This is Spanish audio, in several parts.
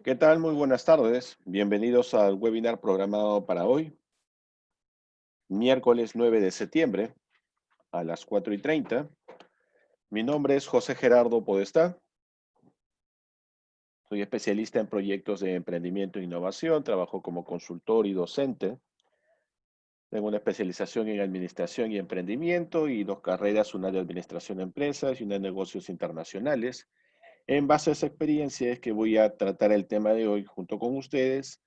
¿Qué tal? Muy buenas tardes. Bienvenidos al webinar programado para hoy, miércoles 9 de septiembre a las 4:30. Mi nombre es José Gerardo Podestá. Soy especialista en proyectos de emprendimiento e innovación. Trabajo como consultor y docente. Tengo una especialización en administración y emprendimiento y dos carreras, una de administración de empresas y una de negocios internacionales. En base a esa experiencia es que voy a tratar el tema de hoy junto con ustedes,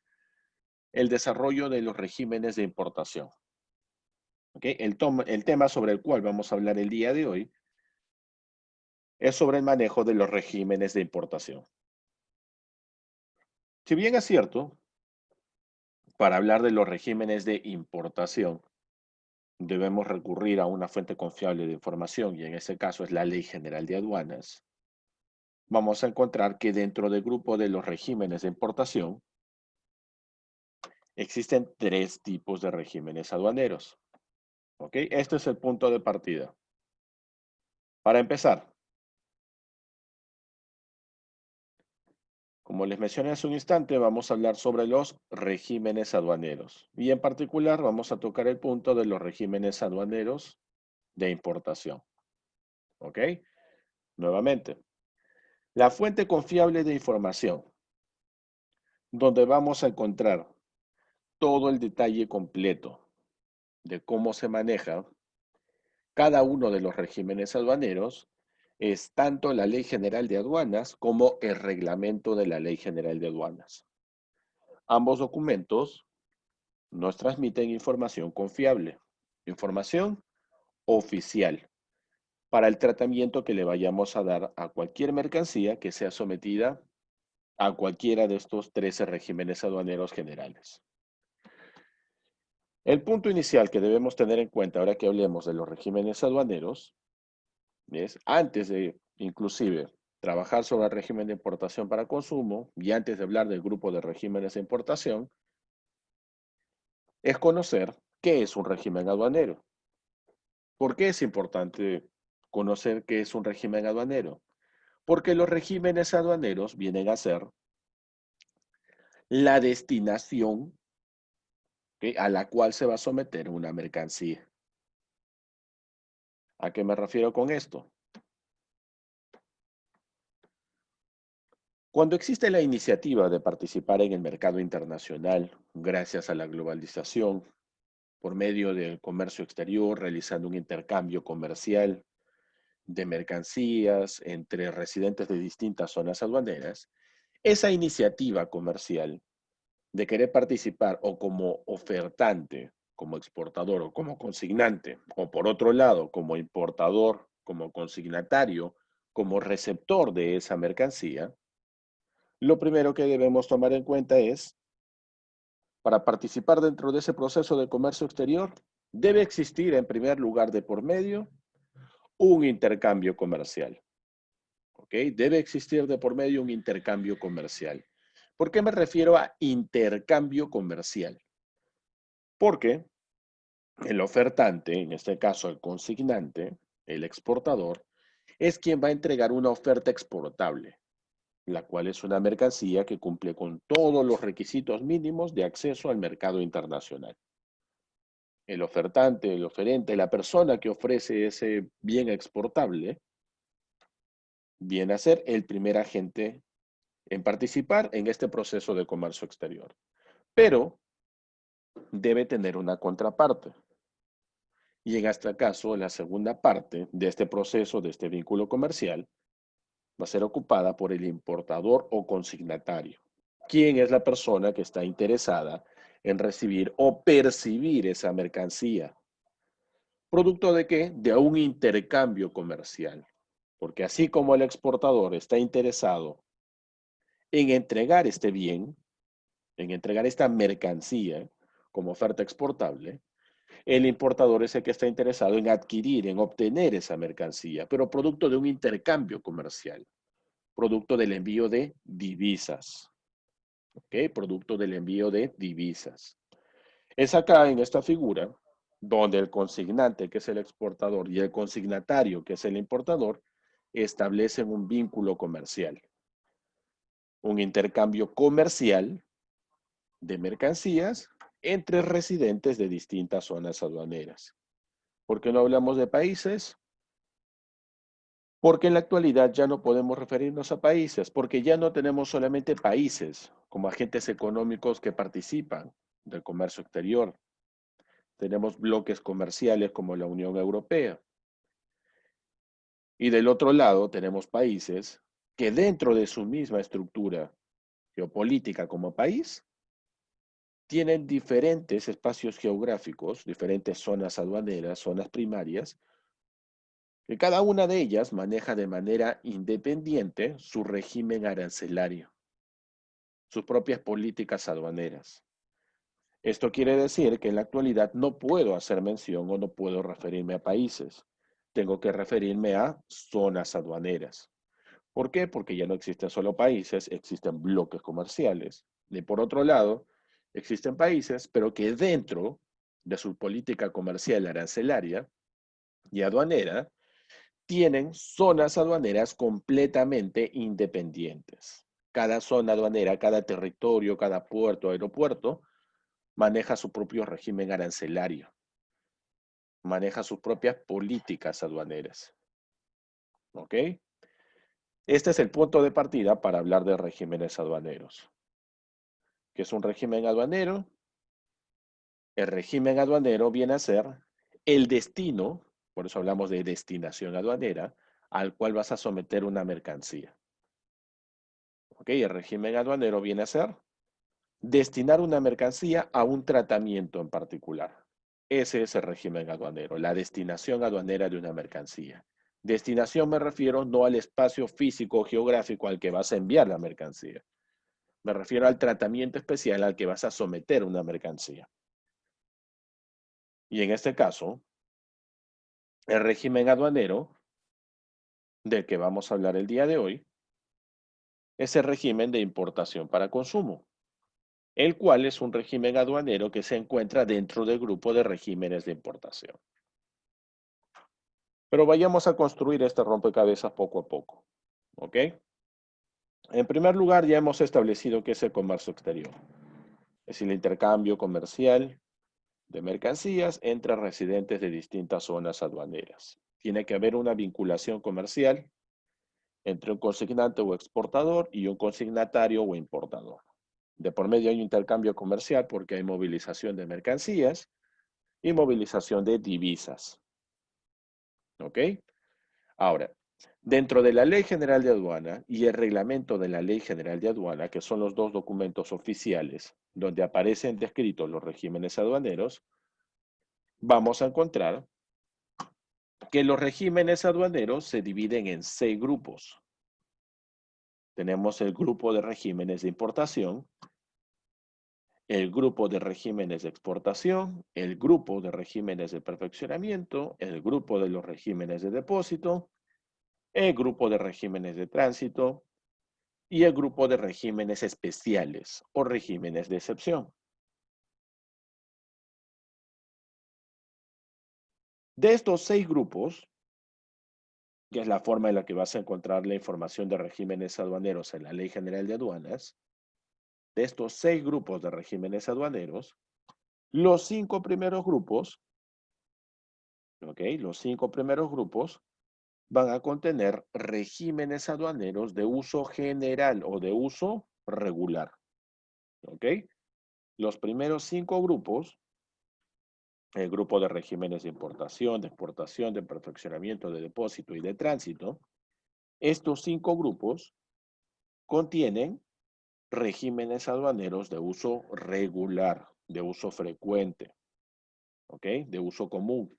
el desarrollo de los regímenes de importación. ¿Okay? El tema sobre el cual vamos a hablar el día de hoy es sobre el manejo de los regímenes de importación. Si bien es cierto, para hablar de los regímenes de importación, debemos recurrir a una fuente confiable de información y en este caso es la Ley General de Aduanas, vamos a encontrar que dentro del grupo de los regímenes de importación existen tres tipos de regímenes aduaneros. ¿Ok? Este es el punto de partida. Para empezar, como les mencioné hace un instante, vamos a hablar sobre los regímenes aduaneros y en particular vamos a tocar el punto de los regímenes aduaneros de importación. ¿Ok? Nuevamente, la fuente confiable de información, donde vamos a encontrar todo el detalle completo de cómo se maneja cada uno de los regímenes aduaneros, es tanto la Ley General de Aduanas como el reglamento de la Ley General de Aduanas. Ambos documentos nos transmiten información confiable, información oficial para el tratamiento que le vayamos a dar a cualquier mercancía que sea sometida a cualquiera de estos 13 regímenes aduaneros generales. El punto inicial que debemos tener en cuenta ahora que hablemos de los regímenes aduaneros es, antes de inclusive trabajar sobre el régimen de importación para consumo y antes de hablar del grupo de regímenes de importación, es conocer qué es un régimen aduanero. ¿Por qué es importante conocer qué es un régimen aduanero? Porque los regímenes aduaneros vienen a ser la destinación, ¿ok?, a la cual se va a someter una mercancía. ¿A qué me refiero con esto? Cuando existe la iniciativa de participar en el mercado internacional, gracias a la globalización, por medio del comercio exterior, realizando un intercambio comercial de mercancías entre residentes de distintas zonas aduaneras, esa iniciativa comercial de querer participar o como ofertante, como exportador o como consignante, o por otro lado, como importador, como consignatario, como receptor de esa mercancía, lo primero que debemos tomar en cuenta es, para participar dentro de ese proceso de comercio exterior, debe existir en primer lugar de por medio un intercambio comercial. ¿Ok? Debe existir de por medio un intercambio comercial. ¿Por qué me refiero a intercambio comercial? Porque el ofertante, en este caso el consignante, el exportador, es quien va a entregar una oferta exportable, la cual es una mercancía que cumple con todos los requisitos mínimos de acceso al mercado internacional. El ofertante, el oferente, la persona que ofrece ese bien exportable, viene a ser el primer agente en participar en este proceso de comercio exterior. Pero debe tener una contraparte. Y en este caso, la segunda parte de este proceso, de este vínculo comercial, va a ser ocupada por el importador o consignatario. ¿Quién es la persona que está interesada en recibir o percibir esa mercancía? ¿Producto de qué? De un intercambio comercial. Porque así como el exportador está interesado en entregar este bien, en entregar esta mercancía como oferta exportable, el importador es el que está interesado en adquirir, en obtener esa mercancía, pero producto de un intercambio comercial, producto del envío de divisas. ¿Ok? Producto del envío de divisas. Es acá en esta figura donde el consignante, que es el exportador, y el consignatario, que es el importador, establecen un vínculo comercial. un intercambio comercial de mercancías entre residentes de distintas zonas aduaneras. ¿Por qué no hablamos de países? Porque en la actualidad ya no podemos referirnos a países, porque ya no tenemos solamente países como agentes económicos que participan del comercio exterior. Tenemos bloques comerciales como la Unión Europea. Y del otro lado tenemos países que dentro de su misma estructura geopolítica como país, tienen diferentes espacios geográficos, diferentes zonas aduaneras, zonas primarias, que cada una de ellas maneja de manera independiente su régimen arancelario, sus propias políticas aduaneras. Esto quiere decir que en la actualidad no puedo hacer mención o no puedo referirme a países. Tengo que referirme a zonas aduaneras. ¿Por qué? Porque ya no existen solo países, existen bloques comerciales. Y por otro lado, existen países, pero que dentro de su política comercial arancelaria y aduanera, tienen zonas aduaneras completamente independientes. Cada zona aduanera, cada territorio, cada puerto, aeropuerto, maneja su propio régimen arancelario, maneja sus propias políticas aduaneras. ¿Ok? Este es el punto de partida para hablar de regímenes aduaneros. ¿Qué es un régimen aduanero? El régimen aduanero viene a ser el destino, por eso hablamos de destinación aduanera, al cual vas a someter una mercancía. ¿Ok? El régimen aduanero viene a ser destinar una mercancía a un tratamiento en particular. Ese es el régimen aduanero, la destinación aduanera de una mercancía. Destinación me refiero no al espacio físico o geográfico al que vas a enviar la mercancía. Me refiero al tratamiento especial al que vas a someter una mercancía. Y en este caso, el régimen aduanero del que vamos a hablar el día de hoy es el régimen de importación para consumo, el cual es un régimen aduanero que se encuentra dentro del grupo de regímenes de importación. Pero vayamos a construir este rompecabezas poco a poco. ¿Ok? En primer lugar, ya hemos establecido qué es el comercio exterior. Es el intercambio comercial de mercancías entre residentes de distintas zonas aduaneras. Tiene que haber una vinculación comercial entre un consignante o exportador y un consignatario o importador. De por medio hay un intercambio comercial porque hay movilización de mercancías y movilización de divisas. ¿Ok? Ahora, dentro de la Ley General de Aduana y el reglamento de la Ley General de Aduana, que son los dos documentos oficiales donde aparecen descritos los regímenes aduaneros, vamos a encontrar que los regímenes aduaneros se dividen en 6 grupos. Tenemos el grupo de regímenes de importación, el grupo de regímenes de exportación, el grupo de regímenes de perfeccionamiento, el grupo de los regímenes de depósito, el grupo de regímenes de tránsito y el grupo de regímenes especiales o regímenes de excepción. De estos 6 grupos, que es la forma en la que vas a encontrar la información de regímenes aduaneros en la Ley General de Aduanas, de estos 6 grupos de regímenes aduaneros, los 5 primeros grupos, ¿ok? Los 5 primeros grupos van a contener regímenes aduaneros de uso general o de uso regular, ¿ok? Los primeros 5 grupos, el grupo de regímenes de importación, de exportación, de perfeccionamiento, de depósito y de tránsito, estos 5 grupos contienen regímenes aduaneros de uso regular, de uso frecuente, ¿ok? De uso común.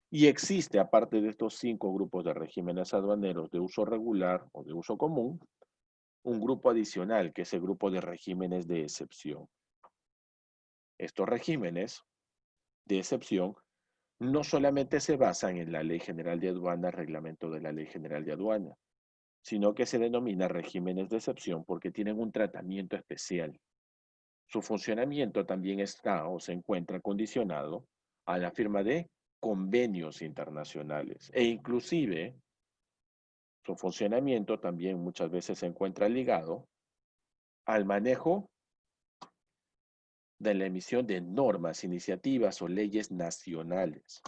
Y existe, aparte de estos 5 grupos de regímenes aduaneros de uso regular o de uso común, un grupo adicional que es el grupo de regímenes de excepción. Estos regímenes de excepción no solamente se basan en la Ley General de Aduana, reglamento de la Ley General de Aduana, sino que se denomina regímenes de excepción porque tienen un tratamiento especial. Su funcionamiento también está o se encuentra condicionado a la firma de convenios internacionales e inclusive Su funcionamiento también muchas veces se encuentra ligado al manejo de la emisión de normas, iniciativas o leyes nacionales.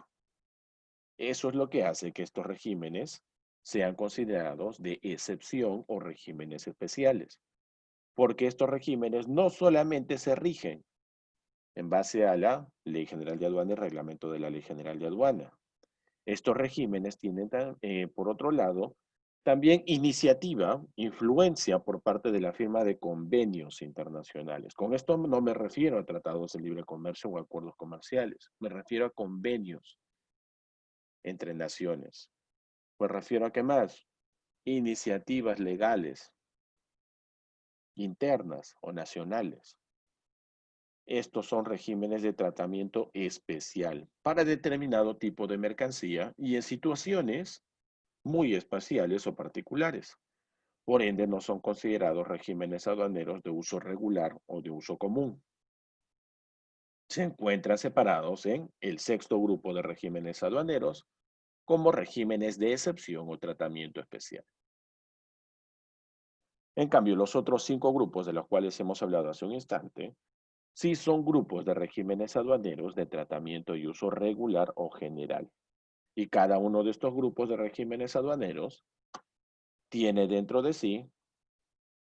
Eso es lo que hace que estos regímenes sean considerados de excepción o regímenes especiales, porque estos regímenes no solamente se rigen en base a la Ley General de Aduana y Reglamento de la Ley General de Aduana. Estos regímenes tienen, por otro lado, también iniciativa, influencia por parte de la firma de convenios internacionales. Con esto no me refiero a tratados de libre comercio o acuerdos comerciales, me refiero a convenios entre naciones. Me refiero a qué más, iniciativas legales, internas o nacionales. Estos son regímenes de tratamiento especial para determinado tipo de mercancía y en situaciones muy especiales o particulares. Por ende, no son considerados regímenes aduaneros de uso regular o de uso común. Se encuentran separados en el sexto grupo de regímenes aduaneros como regímenes de excepción o tratamiento especial. En cambio, los otros 5 grupos de los cuales hemos hablado hace un instante, sí son grupos de regímenes aduaneros de tratamiento y uso regular o general. Y cada uno de estos grupos de regímenes aduaneros tiene dentro de sí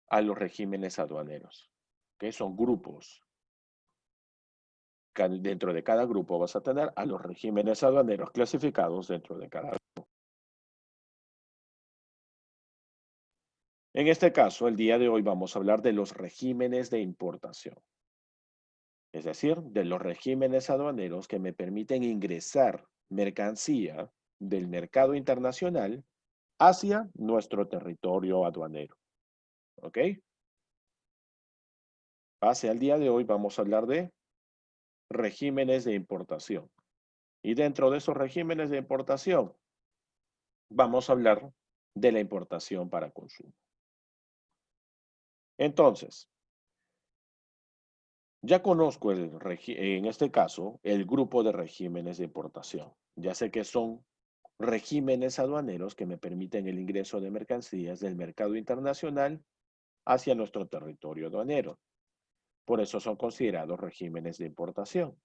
a los regímenes aduaneros, que son grupos. Dentro de cada grupo vas a tener a los regímenes aduaneros clasificados dentro de cada grupo. En este caso, el día de hoy vamos a hablar de los regímenes de importación. Es decir, de los regímenes aduaneros que me permiten ingresar mercancía del mercado internacional hacia nuestro territorio aduanero. ¿Ok? Hacia el día de hoy vamos a hablar de regímenes de importación. Y dentro de esos regímenes de importación, vamos a hablar de la importación para consumo. Entonces, ya conozco en este caso el grupo de regímenes de importación. Ya sé que son regímenes aduaneros que me permiten el ingreso de mercancías del mercado internacional hacia nuestro territorio aduanero. Por eso son considerados regímenes de importación.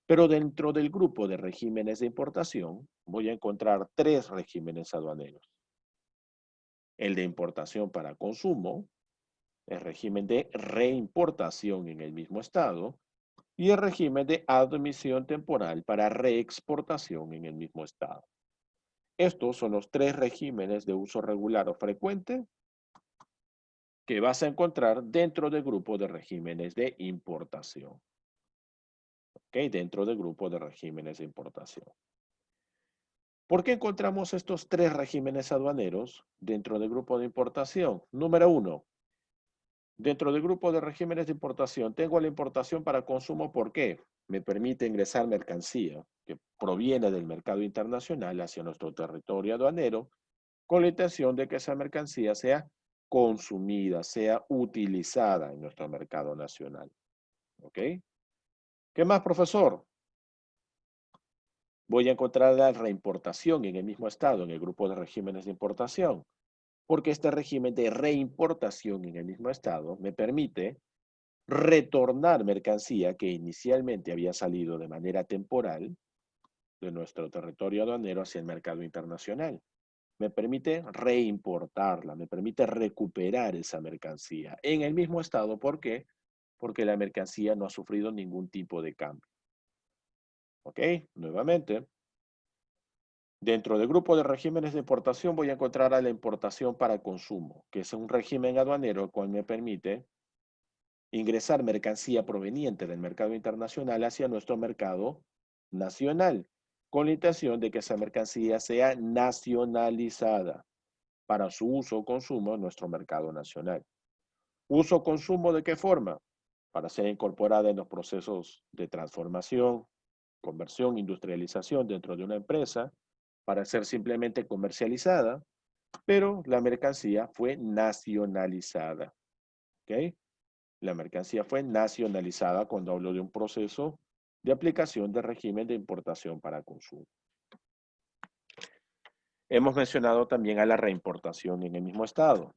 Pero dentro del grupo de regímenes de importación voy a encontrar 3 regímenes aduaneros. El de importación para consumo, el régimen de reimportación en el mismo estado y el régimen de admisión temporal para reexportación en el mismo estado. Estos son los 3 regímenes de uso regular o frecuente que vas a encontrar dentro del grupo de regímenes de importación. ¿Ok? Dentro del grupo de regímenes de importación. ¿Por qué encontramos estos 3 regímenes aduaneros dentro del grupo de importación? Número 1. Dentro del grupo de regímenes de importación, tengo la importación para consumo. ¿Por qué? Me permite ingresar mercancía que proviene del mercado internacional hacia nuestro territorio aduanero con la intención de que esa mercancía sea consumida, sea utilizada en nuestro mercado nacional. ¿Ok? ¿Qué más, profesor? Voy a encontrar la reimportación en el mismo estado, en el grupo de regímenes de importación, porque este régimen de reimportación en el mismo estado me permite retornar mercancía que inicialmente había salido de manera temporal de nuestro territorio aduanero hacia el mercado internacional. Me permite reimportarla, me permite recuperar esa mercancía en el mismo estado. ¿Por qué? Porque la mercancía no ha sufrido ningún tipo de cambio. ¿Ok? Nuevamente, dentro del grupo de regímenes de importación voy a encontrar a la importación para consumo, que es un régimen aduanero el cual me permite ingresar mercancía proveniente del mercado internacional hacia nuestro mercado nacional, con la intención de que esa mercancía sea nacionalizada para su uso o consumo en nuestro mercado nacional. ¿Uso o consumo de qué forma? Para ser incorporada en los procesos de transformación, conversión, industrialización dentro de una empresa, para ser simplemente comercializada, pero la mercancía fue nacionalizada. ¿Ok? La mercancía fue nacionalizada cuando hablo de un proceso de aplicación de régimen de importación para consumo. Hemos mencionado también a la reimportación en el mismo estado.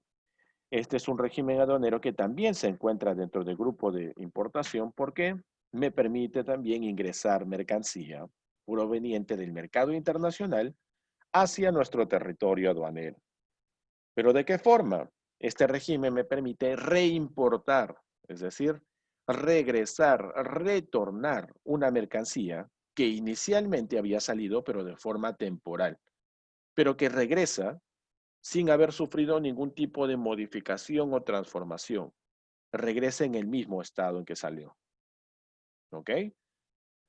Este es un régimen aduanero que también se encuentra dentro del grupo de importación porque me permite también ingresar mercancía proveniente del mercado internacional hacia nuestro territorio aduanero. ¿Pero de qué forma? Este régimen me permite reimportar, es decir, regresar, retornar una mercancía que inicialmente había salido, pero de forma temporal, pero que regresa sin haber sufrido ningún tipo de modificación o transformación. Regresa en el mismo estado en que salió. ¿Ok?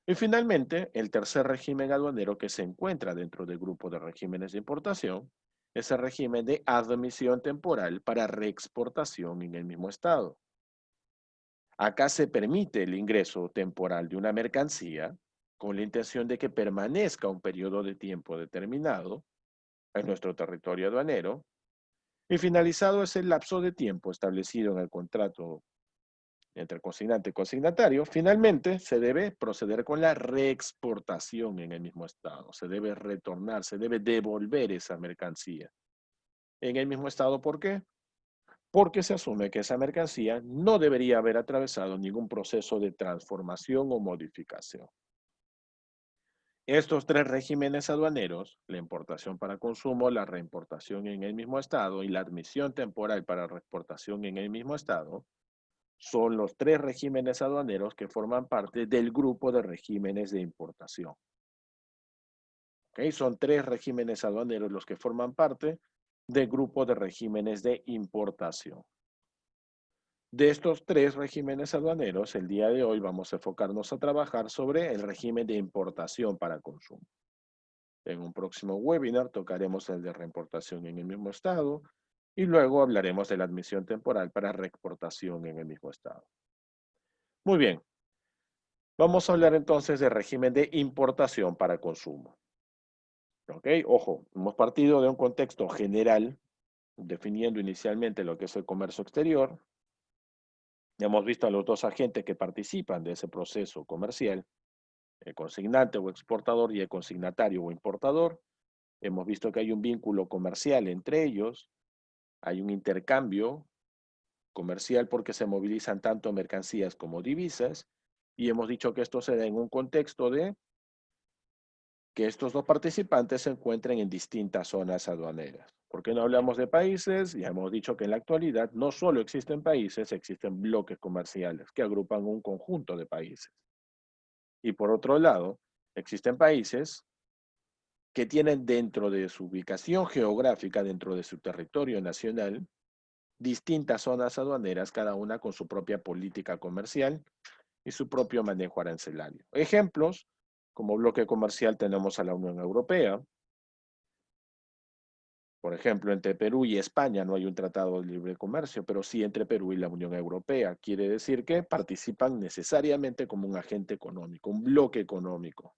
Y finalmente, el tercer régimen aduanero que se encuentra dentro del grupo de regímenes de importación es el régimen de admisión temporal para reexportación en el mismo estado. Acá se permite el ingreso temporal de una mercancía con la intención de que permanezca un periodo de tiempo determinado en nuestro territorio aduanero y finalizado ese lapso de tiempo establecido en el contrato entre consignante y consignatario, finalmente se debe proceder con la reexportación en el mismo estado. Se debe retornar, se debe devolver esa mercancía en el mismo estado. ¿Por qué? Porque se asume que esa mercancía no debería haber atravesado ningún proceso de transformación o modificación. Estos tres regímenes aduaneros, la importación para consumo, la reimportación en el mismo estado y la admisión temporal para reexportación en el mismo estado, son los tres regímenes aduaneros que forman parte del grupo de regímenes de importación. ¿Okay? Son tres regímenes aduaneros los que forman parte del grupo de regímenes de importación. De estos tres regímenes aduaneros, el día de hoy vamos a enfocarnos a trabajar sobre el régimen de importación para consumo. En un próximo webinar tocaremos el de reimportación en el mismo estado y luego hablaremos de la admisión temporal para reexportación en el mismo estado. Muy bien, vamos a hablar entonces del régimen de importación para consumo. ¿Ok? Ojo, hemos partido de un contexto general, definiendo inicialmente lo que es el comercio exterior. Hemos visto a los dos agentes que participan de ese proceso comercial, el consignante o exportador y el consignatario o importador. Hemos visto que hay un vínculo comercial entre ellos, hay un intercambio comercial porque se movilizan tanto mercancías como divisas, y hemos dicho que esto se da en un contexto de que estos dos participantes se encuentren en distintas zonas aduaneras. ¿Por qué no hablamos de países? Ya hemos dicho que en la actualidad no solo existen países, existen bloques comerciales que agrupan un conjunto de países. Y por otro lado, existen países que tienen dentro de su ubicación geográfica, dentro de su territorio nacional, distintas zonas aduaneras, cada una con su propia política comercial y su propio manejo arancelario. Ejemplos, como bloque comercial tenemos a la Unión Europea. Por ejemplo, entre Perú y España no hay un tratado de libre comercio, pero sí entre Perú y la Unión Europea. Quiere decir que participan necesariamente como un agente económico, un bloque económico.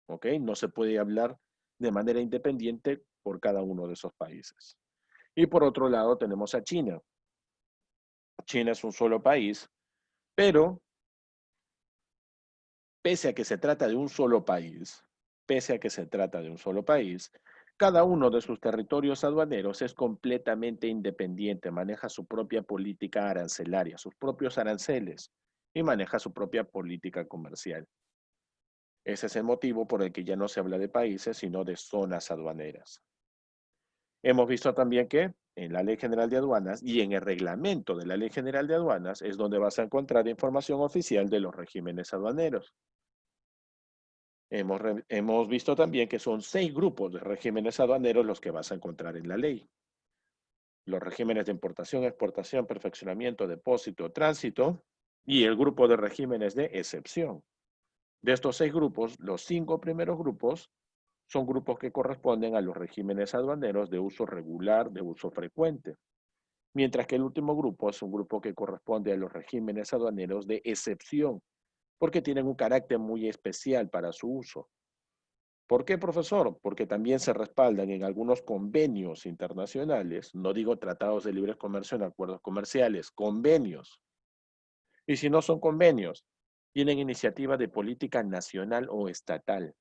¿Ok? No se puede hablar de manera independiente por cada uno de esos países. Y por otro lado tenemos a China. China es un solo país, pero pese a que se trata de un solo país, pese a que se trata de un solo país, cada uno de sus territorios aduaneros es completamente independiente, maneja su propia política arancelaria, sus propios aranceles y maneja su propia política comercial. Ese es el motivo por el que ya no se habla de países, sino de zonas aduaneras. Hemos visto también que en la Ley General de Aduanas y en el reglamento de la Ley General de Aduanas es donde vas a encontrar información oficial de los regímenes aduaneros. Hemos visto también que son 6 grupos de regímenes aduaneros los que vas a encontrar en la ley. Los regímenes de importación, exportación, perfeccionamiento, depósito, tránsito y el grupo de regímenes de excepción. De estos 6 grupos, los 5 primeros grupos son grupos que corresponden a los regímenes aduaneros de uso regular, de uso frecuente. Mientras que el último grupo es un grupo que corresponde a los regímenes aduaneros de excepción, porque tienen un carácter muy especial para su uso. ¿Por qué, profesor? Porque también se respaldan en algunos convenios internacionales, no digo tratados de libre comercio en acuerdos comerciales, convenios. Y si no son convenios, tienen iniciativa de política nacional o estatal.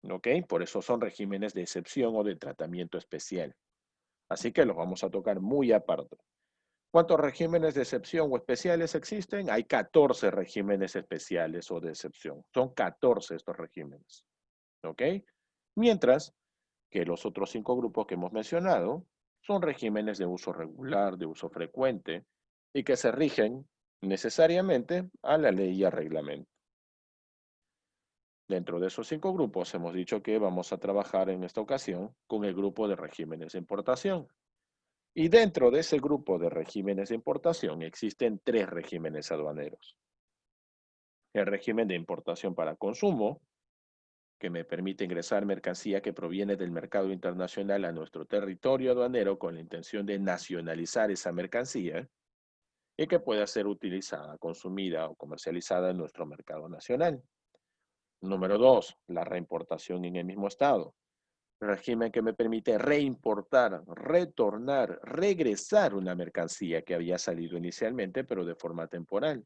¿Ok? Por eso son regímenes de excepción o de tratamiento especial. Así que los vamos a tocar muy aparte. ¿Cuántos regímenes de excepción o especiales existen? Hay 14 regímenes especiales o de excepción. Son 14 estos regímenes. ¿Ok? Mientras que los otros 5 grupos que hemos mencionado son regímenes de uso regular, de uso frecuente, y que se rigen necesariamente a la ley y al reglamento. Dentro de esos 5 grupos hemos dicho que vamos a trabajar en esta ocasión con el grupo de regímenes de importación. Y dentro de ese grupo de regímenes de importación existen 3 regímenes aduaneros. El régimen de importación para consumo, que me permite ingresar mercancía que proviene del mercado internacional a nuestro territorio aduanero con la intención de nacionalizar esa mercancía y que pueda ser utilizada, consumida o comercializada en nuestro mercado nacional. Número 2, la reimportación en el mismo estado. Régimen que me permite reimportar, retornar, regresar una mercancía que había salido inicialmente, pero de forma temporal.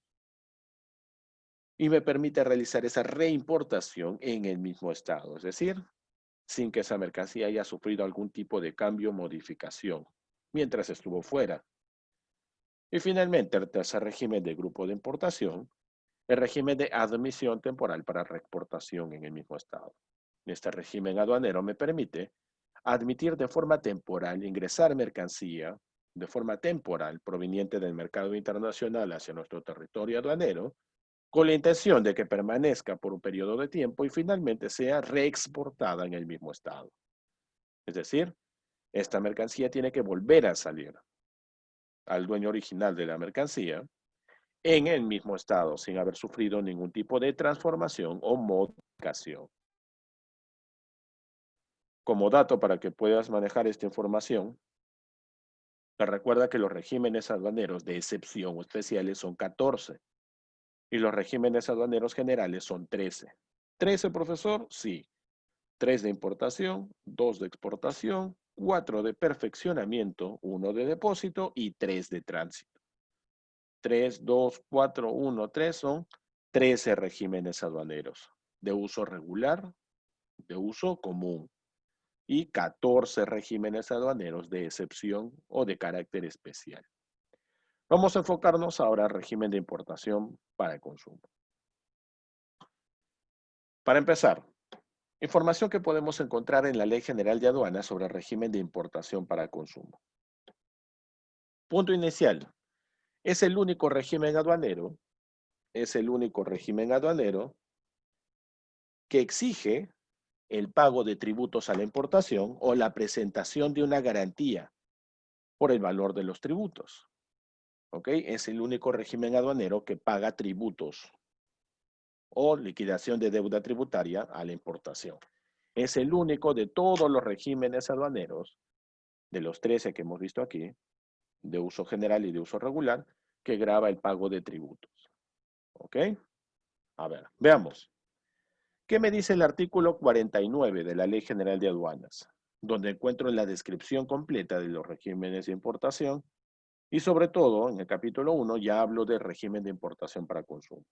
Y me permite realizar esa reimportación en el mismo estado, es decir, sin que esa mercancía haya sufrido algún tipo de cambio o modificación mientras estuvo fuera. Y finalmente, el tercer régimen de grupo de importación, el régimen de admisión temporal para reexportación en el mismo estado. Este régimen aduanero me permite admitir de forma temporal, ingresar mercancía de forma temporal proveniente del mercado internacional hacia nuestro territorio aduanero, con la intención de que permanezca por un periodo de tiempo y finalmente sea reexportada en el mismo estado. Es decir, esta mercancía tiene que volver a salir al dueño original de la mercancía en el mismo estado, sin haber sufrido ningún tipo de transformación o modificación. Como dato para que puedas manejar esta información, te recuerda que los regímenes aduaneros de excepción o especiales son 14 y los regímenes aduaneros generales son 13. ¿13, profesor? Sí. 3 de importación, 2 de exportación, 4 de perfeccionamiento, 1 de depósito y 3 de tránsito. 3, 2, 4, 1, 3 son 13 regímenes aduaneros de uso regular, de uso común y 14 regímenes aduaneros de excepción o de carácter especial. Vamos a enfocarnos ahora al régimen de importación para el consumo. Para empezar, información que podemos encontrar en la Ley General de Aduanas sobre el régimen de importación para el consumo. Punto inicial. Es el único régimen aduanero, que exige el pago de tributos a la importación o la presentación de una garantía por el valor de los tributos. ¿Ok? Es el único régimen aduanero que paga tributos o liquidación de deuda tributaria a la importación. Es el único de todos los regímenes aduaneros, de los 13 que hemos visto aquí, de uso general y de uso regular, que grava el pago de tributos. ¿Ok? A ver, veamos. ¿Qué me dice el artículo 49 de la Ley General de Aduanas? Donde encuentro la descripción completa de los regímenes de importación y sobre todo, en el capítulo 1 ya hablo del régimen de importación para consumo.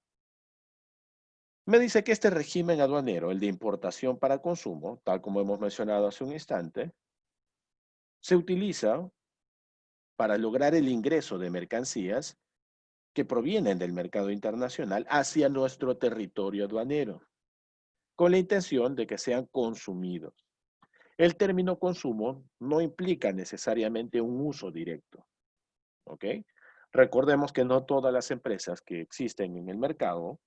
Me dice que este régimen aduanero, el de importación para consumo, tal como hemos mencionado hace un instante, se utiliza para lograr el ingreso de mercancías que provienen del mercado internacional hacia nuestro territorio aduanero, con la intención de que sean consumidos. El término consumo no implica necesariamente un uso directo, ¿ok? Recordemos que no todas las empresas que existen en el mercado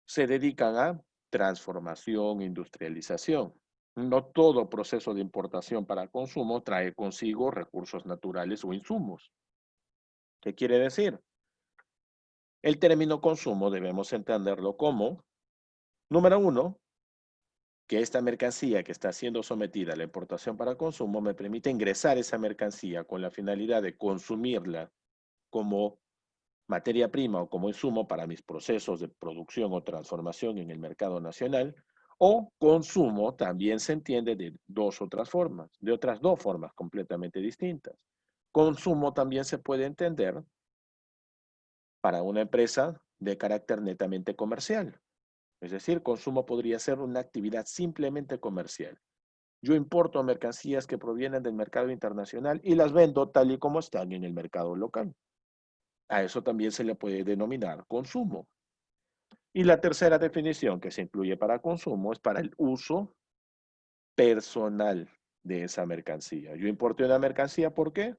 se dedican a transformación, industrialización. No todo proceso de importación para consumo trae consigo recursos naturales o insumos. ¿Qué quiere decir? El término consumo debemos entenderlo como, número uno, que esta mercancía que está siendo sometida a la importación para consumo me permite ingresar esa mercancía con la finalidad de consumirla como materia prima o como insumo para mis procesos de producción o transformación en el mercado nacional, o consumo también se entiende de otras dos formas completamente distintas. Consumo también se puede entender para una empresa de carácter netamente comercial. Es decir, consumo podría ser una actividad simplemente comercial. Yo importo mercancías que provienen del mercado internacional y las vendo tal y como están en el mercado local. A eso también se le puede denominar consumo. Y la tercera definición que se incluye para consumo es para el uso personal de esa mercancía. Yo importé una mercancía, ¿por qué?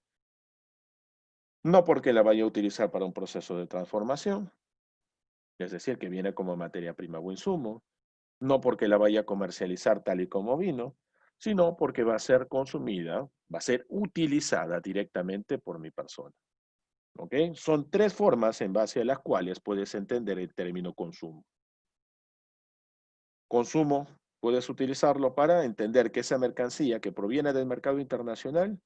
No porque la vaya a utilizar para un proceso de transformación, es decir, que viene como materia prima o insumo, no porque la vaya a comercializar tal y como vino, sino porque va a ser consumida, va a ser utilizada directamente por mi persona. ¿Ok? Son tres formas en base a las cuales puedes entender el término consumo. Consumo, puedes utilizarlo para entender que esa mercancía que proviene del mercado internacional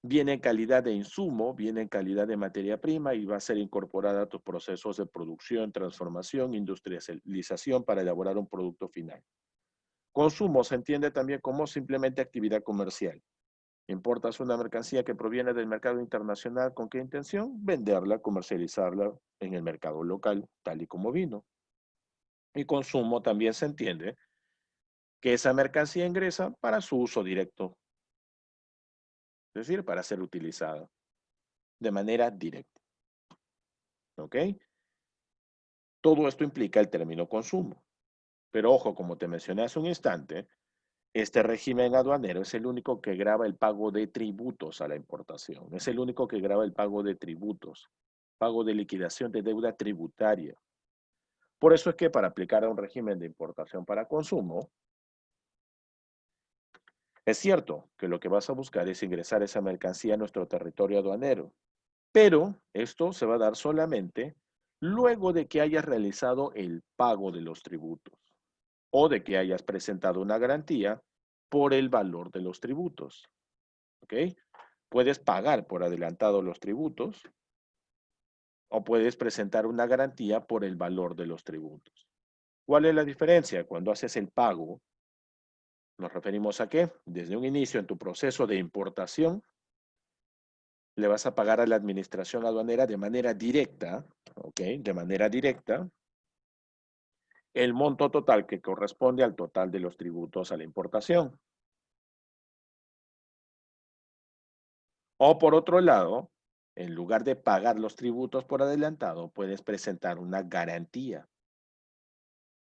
viene en calidad de insumo, viene en calidad de materia prima y va a ser incorporada a tus procesos de producción, transformación, industrialización para elaborar un producto final. Consumo se entiende también como simplemente actividad comercial. Importas una mercancía que proviene del mercado internacional, ¿con qué intención? Venderla, comercializarla en el mercado local, tal y como vino. Y consumo también se entiende que esa mercancía ingresa para su uso directo, es decir, para ser utilizada de manera directa. ¿Ok? Todo esto implica el término consumo. Pero ojo, como te mencioné hace un instante, este régimen aduanero es el único que grava el pago de tributos a la importación. Es el único que grava el pago de tributos, pago de liquidación de deuda tributaria. Por eso es que para aplicar a un régimen de importación para consumo, es cierto que lo que vas a buscar es ingresar esa mercancía a nuestro territorio aduanero, pero esto se va a dar solamente luego de que hayas realizado el pago de los tributos o de que hayas presentado una garantía por el valor de los tributos. ¿Ok? Puedes pagar por adelantado los tributos o puedes presentar una garantía por el valor de los tributos. ¿Cuál es la diferencia? Cuando haces el pago, nos referimos a que desde un inicio en tu proceso de importación, le vas a pagar a la administración aduanera de manera directa, ¿ok? De manera directa, el monto total que corresponde al total de los tributos a la importación. O por otro lado, en lugar de pagar los tributos por adelantado, puedes presentar una garantía.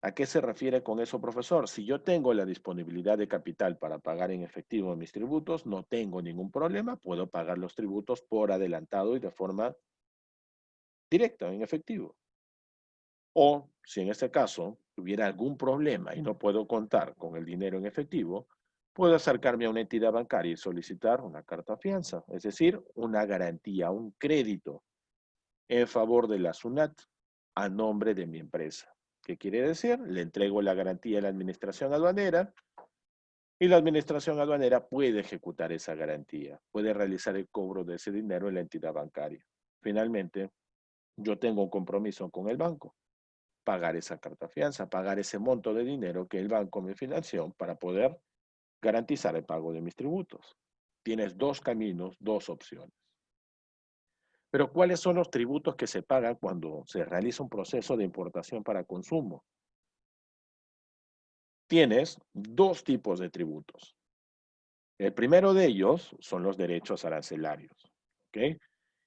¿A qué se refiere con eso, profesor? Si yo tengo la disponibilidad de capital para pagar en efectivo mis tributos, no tengo ningún problema, puedo pagar los tributos por adelantado y de forma directa, en efectivo. O si en este caso tuviera algún problema y no puedo contar con el dinero en efectivo, puedo acercarme a una entidad bancaria y solicitar una carta fianza, es decir, una garantía, un crédito en favor de la SUNAT a nombre de mi empresa. ¿Qué quiere decir? Le entrego la garantía a la administración aduanera y la administración aduanera puede ejecutar esa garantía, puede realizar el cobro de ese dinero en la entidad bancaria. Finalmente, yo tengo un compromiso con el banco, pagar esa carta fianza, pagar ese monto de dinero que el banco me financió para poder garantizar el pago de mis tributos. Tienes dos caminos, dos opciones. Pero ¿cuáles son los tributos que se pagan cuando se realiza un proceso de importación para consumo? Tienes dos tipos de tributos. El primero de ellos son los derechos arancelarios. ¿Ok?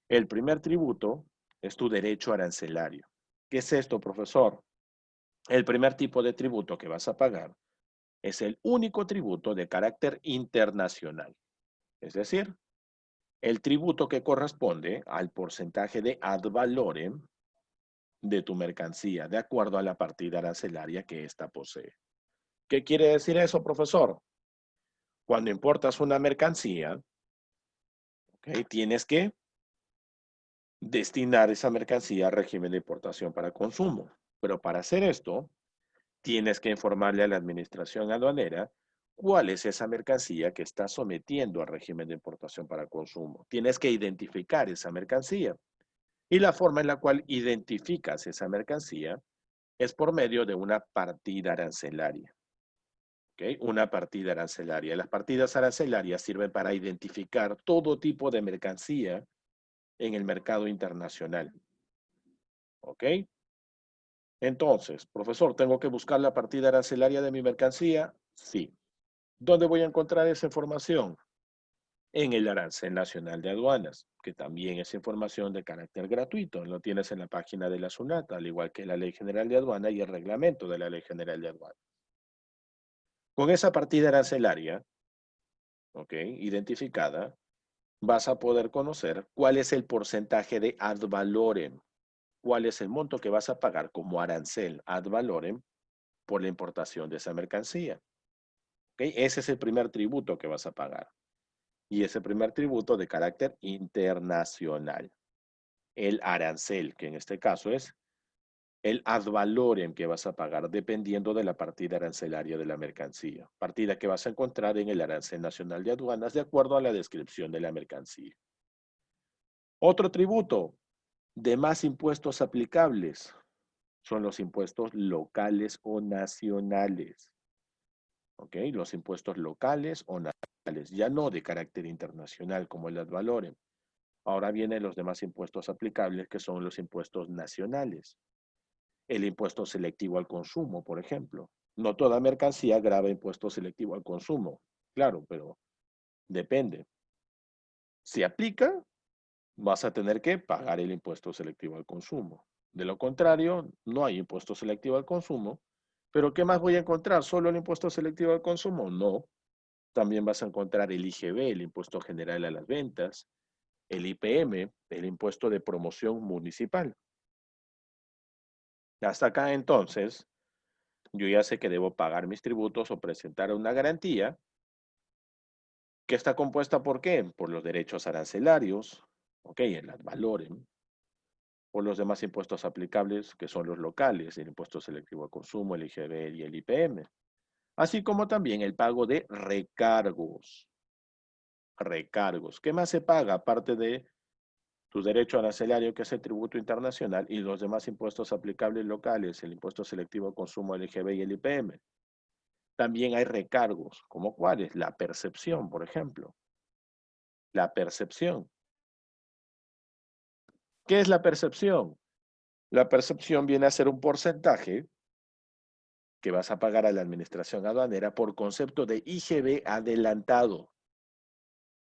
El primer tributo es tu derecho arancelario. ¿Qué es esto, profesor? El primer tipo de tributo que vas a pagar es el único tributo de carácter internacional. Es decir, el tributo que corresponde al porcentaje de ad valorem de tu mercancía, de acuerdo a la partida arancelaria que ésta posee. ¿Qué quiere decir eso, profesor? Cuando importas una mercancía, ¿okay? Tienes que destinar esa mercancía al régimen de importación para consumo. Pero para hacer esto, tienes que informarle a la administración aduanera cuál es esa mercancía que está sometiendo al régimen de importación para consumo. Tienes que identificar esa mercancía. Y la forma en la cual identificas esa mercancía es por medio de una partida arancelaria. ¿Okay? Una partida arancelaria. Las partidas arancelarias sirven para identificar todo tipo de mercancía en el mercado internacional. ¿Ok? Entonces, profesor, ¿tengo que buscar la partida arancelaria de mi mercancía? Sí. ¿Dónde voy a encontrar esa información? En el Arancel Nacional de Aduanas, que también es información de carácter gratuito. Lo tienes en la página de la SUNAT, al igual que la Ley General de Aduana y el reglamento de la Ley General de Aduana. Con esa partida arancelaria, ¿ok?, identificada, vas a poder conocer cuál es el porcentaje de ad valorem, cuál es el monto que vas a pagar como arancel ad valorem por la importación de esa mercancía. ¿Ok? Ese es el primer tributo que vas a pagar. Y ese primer tributo de carácter internacional. El arancel, que en este caso es el ad valorem que vas a pagar dependiendo de la partida arancelaria de la mercancía. Partida que vas a encontrar en el Arancel Nacional de Aduanas de acuerdo a la descripción de la mercancía. Otro tributo, demás impuestos aplicables, son los impuestos locales o nacionales. ¿Ok? Los impuestos locales o nacionales, ya no de carácter internacional como el ad valorem. Ahora vienen los demás impuestos aplicables que son los impuestos nacionales. El impuesto selectivo al consumo, por ejemplo. No toda mercancía grava impuesto selectivo al consumo. Claro, pero depende. Si aplica, vas a tener que pagar el impuesto selectivo al consumo. De lo contrario, no hay impuesto selectivo al consumo. ¿Pero qué más voy a encontrar? ¿Solo el impuesto selectivo al consumo? No. También vas a encontrar el IGB, el impuesto general a las ventas, el IPM, el impuesto de promoción municipal. Hasta acá entonces, yo ya sé que debo pagar mis tributos o presentar una garantía que está compuesta ¿por qué? Por los derechos arancelarios, ok, el ad valorem, por los demás impuestos aplicables que son los locales, el impuesto selectivo al consumo, el IGB y el IPM, así como también el pago de recargos. Recargos. ¿Qué más se paga aparte de tu derecho arancelario, que es el tributo internacional, y los demás impuestos aplicables locales, el impuesto selectivo al consumo, el IGB y el IPM? También hay recargos, ¿como cuáles? La percepción, por ejemplo. La percepción. ¿Qué es la percepción? La percepción viene a ser un porcentaje que vas a pagar a la administración aduanera por concepto de IGB adelantado.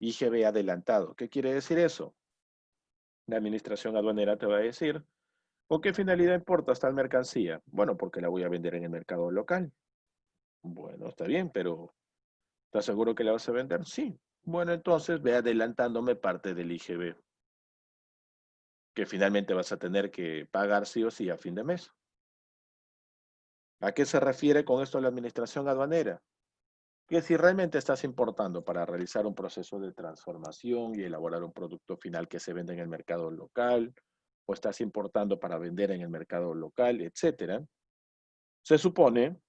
IGB adelantado. ¿Qué quiere decir eso? La administración aduanera te va a decir, ¿con qué finalidad importas tal mercancía? Bueno, porque la voy a vender en el mercado local. Bueno, está bien, pero ¿estás seguro que la vas a vender? Sí. Bueno, entonces ve adelantándome parte del IGB, que finalmente vas a tener que pagar sí o sí a fin de mes. ¿A qué se refiere con esto la administración aduanera? Que si realmente estás importando para realizar un proceso de transformación y elaborar un producto final que se vende en el mercado local, o estás importando para vender en el mercado local, etcétera, se supone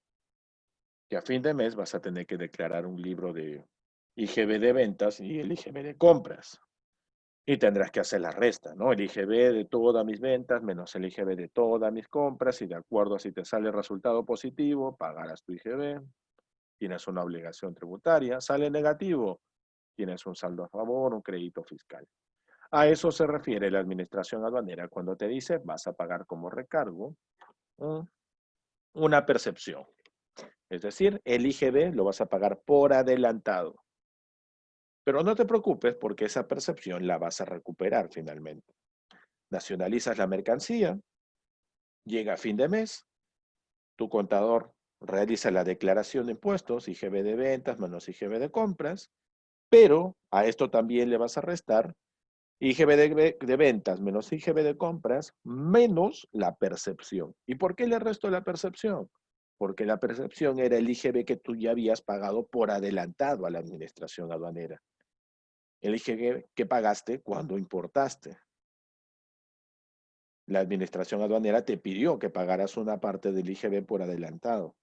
que a fin de mes vas a tener que declarar un libro de IGB de ventas y el IGB de compras. Y tendrás que hacer la resta, ¿no? El IGB de todas mis ventas menos el IGB de todas mis compras y de acuerdo a si te sale el resultado positivo, pagarás tu IGB, tienes una obligación tributaria, sale negativo, tienes un saldo a favor, un crédito fiscal. A eso se refiere la administración aduanera cuando te dice vas a pagar como recargo una percepción. Es decir, el IGB lo vas a pagar por adelantado. Pero no te preocupes porque esa percepción la vas a recuperar finalmente. Nacionalizas la mercancía, llega a fin de mes, tu contador realiza la declaración de impuestos, IGB de ventas menos IGB de compras, pero a esto también le vas a restar IGB de ventas menos IGB de compras menos la percepción. ¿Y por qué le resto la percepción? Porque la percepción era el IGB que tú ya habías pagado por adelantado a la administración aduanera. El IGB que pagaste cuando importaste. La administración aduanera te pidió que pagaras una parte del IGB por adelantado.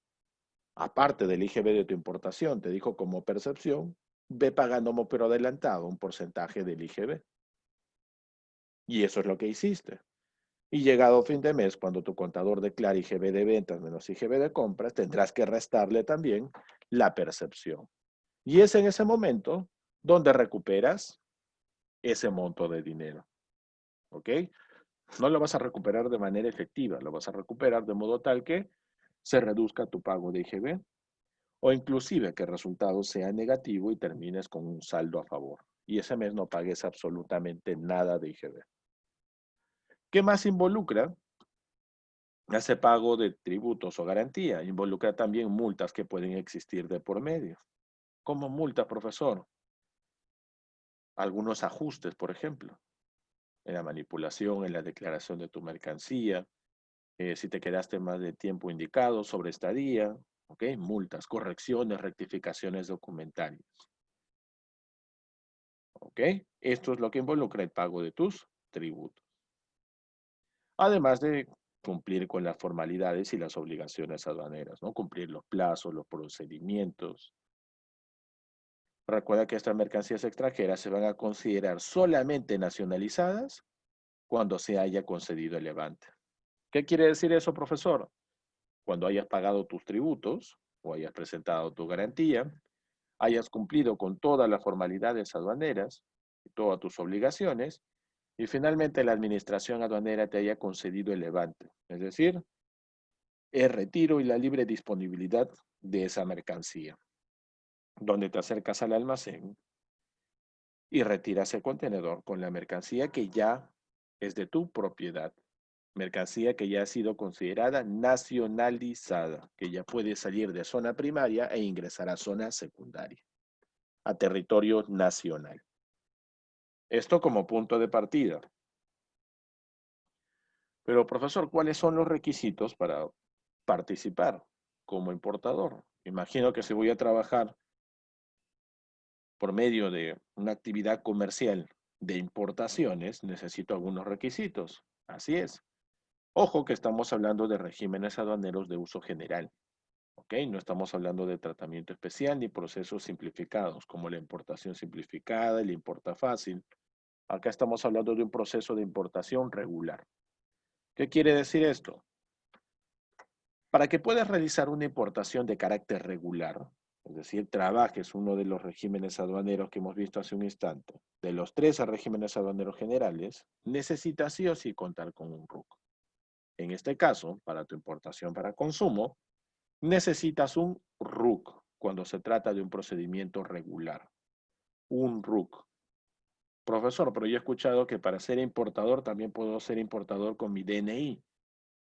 Aparte del IGB de tu importación, te dijo como percepción, ve pagando por adelantado un porcentaje del IGB. Y eso es lo que hiciste. Y llegado fin de mes, cuando tu contador declare IGB de ventas menos IGB de compras, tendrás que restarle también la percepción. Y es en ese momento donde recuperas ese monto de dinero. ¿Ok? No lo vas a recuperar de manera efectiva, lo vas a recuperar de modo tal que se reduzca tu pago de IGB o inclusive que el resultado sea negativo y termines con un saldo a favor. Y ese mes no pagues absolutamente nada de IGB. ¿Qué más involucra? Ese pago de tributos o garantía. Involucra también multas que pueden existir de por medio. ¿Cómo multa, profesor? Algunos ajustes, por ejemplo, en la manipulación, en la declaración de tu mercancía, si te quedaste más de tiempo indicado sobre estadía, ¿ok? Multas, correcciones, rectificaciones documentarias, ¿ok? Esto es lo que involucra el pago de tus tributos. Además de cumplir con las formalidades y las obligaciones aduaneras, ¿no? Cumplir los plazos, los procedimientos. Recuerda que estas mercancías extranjeras se van a considerar solamente nacionalizadas cuando se haya concedido el levante. ¿Qué quiere decir eso, profesor? Cuando hayas pagado tus tributos o hayas presentado tu garantía, hayas cumplido con todas las formalidades aduaneras y todas tus obligaciones, y finalmente la administración aduanera te haya concedido el levante, es decir, el retiro y la libre disponibilidad de esa mercancía, donde te acercas al almacén y retiras el contenedor con la mercancía que ya es de tu propiedad, mercancía que ya ha sido considerada nacionalizada, que ya puede salir de zona primaria e ingresar a zona secundaria, a territorio nacional. Esto como punto de partida. Pero, profesor, ¿cuáles son los requisitos para participar como importador? Imagino que si voy a trabajar por medio de una actividad comercial de importaciones, necesito algunos requisitos. Así es. Ojo que estamos hablando de regímenes aduaneros de uso general. ¿Ok? No estamos hablando de tratamiento especial ni procesos simplificados, como la importación simplificada, el importa fácil. Acá estamos hablando de un proceso de importación regular. ¿Qué quiere decir esto? Para que puedas realizar una importación de carácter regular, es decir, trabajes uno de los regímenes aduaneros que hemos visto hace un instante, de los 13 regímenes aduaneros generales, necesitas sí o sí contar con un RUC. En este caso, para tu importación para consumo, necesitas un RUC cuando se trata de un procedimiento regular. Un RUC. Profesor, pero yo he escuchado que para ser importador también puedo ser importador con mi DNI.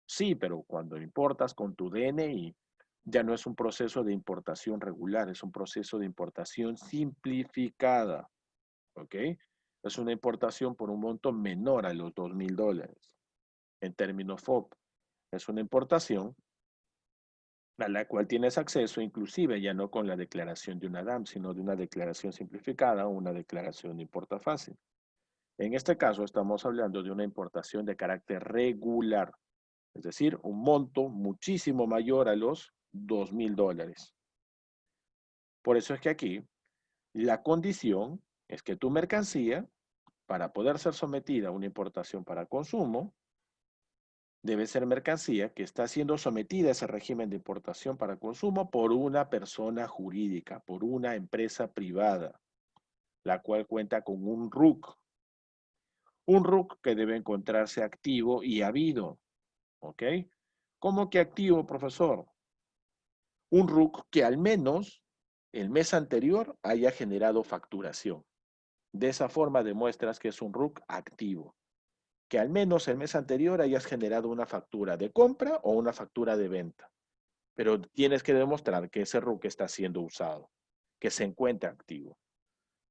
Sí, pero cuando importas con tu DNI, ya no es un proceso de importación regular, es un proceso de importación simplificada, ¿ok? Es una importación por un monto menor a los $2,000. En términos FOB, es una importación a la cual tienes acceso inclusive ya no con la declaración de una DAM, sino de una declaración simplificada o una declaración de importa fácil. En este caso estamos hablando de una importación de carácter regular, es decir, un monto muchísimo mayor a los $2,000. Por eso es que aquí la condición es que tu mercancía, para poder ser sometida a una importación para consumo, debe ser mercancía que está siendo sometida a ese régimen de importación para consumo por una persona jurídica, por una empresa privada, la cual cuenta con un RUC. Un RUC que debe encontrarse activo y habido, ¿ok? ¿Cómo que activo, profesor? Un RUC que al menos el mes anterior haya generado facturación. De esa forma demuestras que es un RUC activo. Que al menos el mes anterior hayas generado una factura de compra o una factura de venta. Pero tienes que demostrar que ese RUC está siendo usado, que se encuentra activo,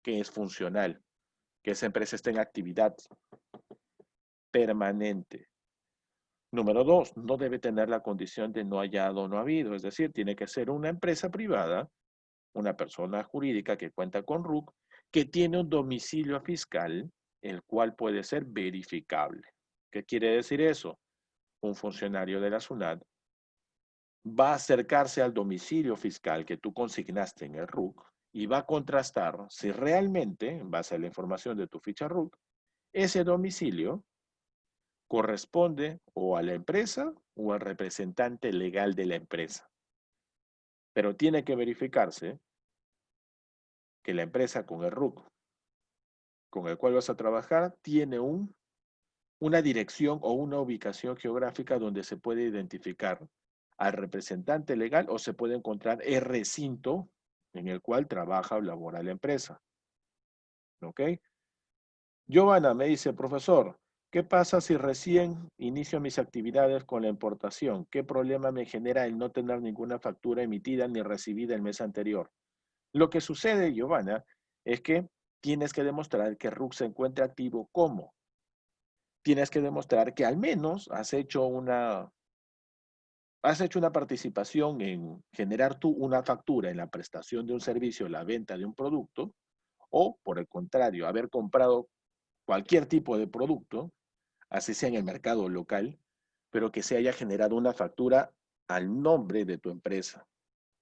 que es funcional, que esa empresa está en actividad permanente. Número dos, no debe tener la condición de no hallado o no habido, es decir, tiene que ser una empresa privada, una persona jurídica que cuenta con RUC, que tiene un domicilio fiscal, el cual puede ser verificable. ¿Qué quiere decir eso? Un funcionario de la SUNAT va a acercarse al domicilio fiscal que tú consignaste en el RUC y va a contrastar si realmente, en base a la información de tu ficha RUC, ese domicilio corresponde o a la empresa o al representante legal de la empresa. Pero tiene que verificarse que la empresa con el RUC con el cual vas a trabajar tiene un una dirección o una ubicación geográfica donde se puede identificar al representante legal o se puede encontrar el recinto en el cual trabaja o labora la empresa. ¿Ok? Giovanna me dice, profesor, ¿qué pasa si recién inicio mis actividades con la importación? ¿Qué problema me genera el no tener ninguna factura emitida ni recibida el mes anterior? Lo que sucede, Giovanna, es que tienes que demostrar que RUC se encuentra activo. ¿Cómo? Tienes que demostrar que al menos has hecho una participación en generar tú una factura en la prestación de un servicio, la venta de un producto, o por el contrario, haber comprado cualquier tipo de producto, así sea en el mercado local, pero que se haya generado una factura al nombre de tu empresa.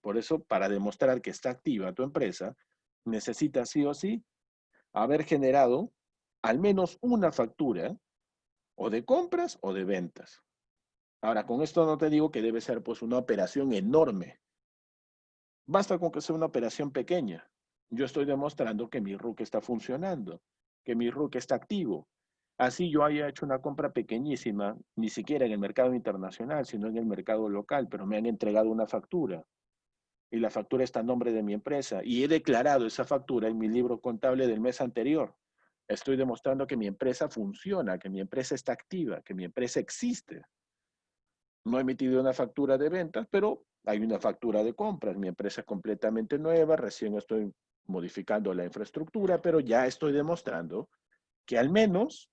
Por eso, para demostrar que está activa tu empresa, necesitas sí o sí haber generado al menos una factura o de compras o de ventas. Ahora, con esto no te digo que debe ser pues una operación enorme. Basta con que sea una operación pequeña. Yo estoy demostrando que mi RUC está funcionando, que mi RUC está activo. Así yo haya hecho una compra pequeñísima, ni siquiera en el mercado internacional, sino en el mercado local, pero me han entregado una factura. Y la factura está a nombre de mi empresa. Y he declarado esa factura en mi libro contable del mes anterior. Estoy demostrando que mi empresa funciona, que mi empresa está activa, que mi empresa existe. No he emitido una factura de ventas, pero hay una factura de compras. Mi empresa es completamente nueva, recién estoy modificando la infraestructura, pero ya estoy demostrando que al menos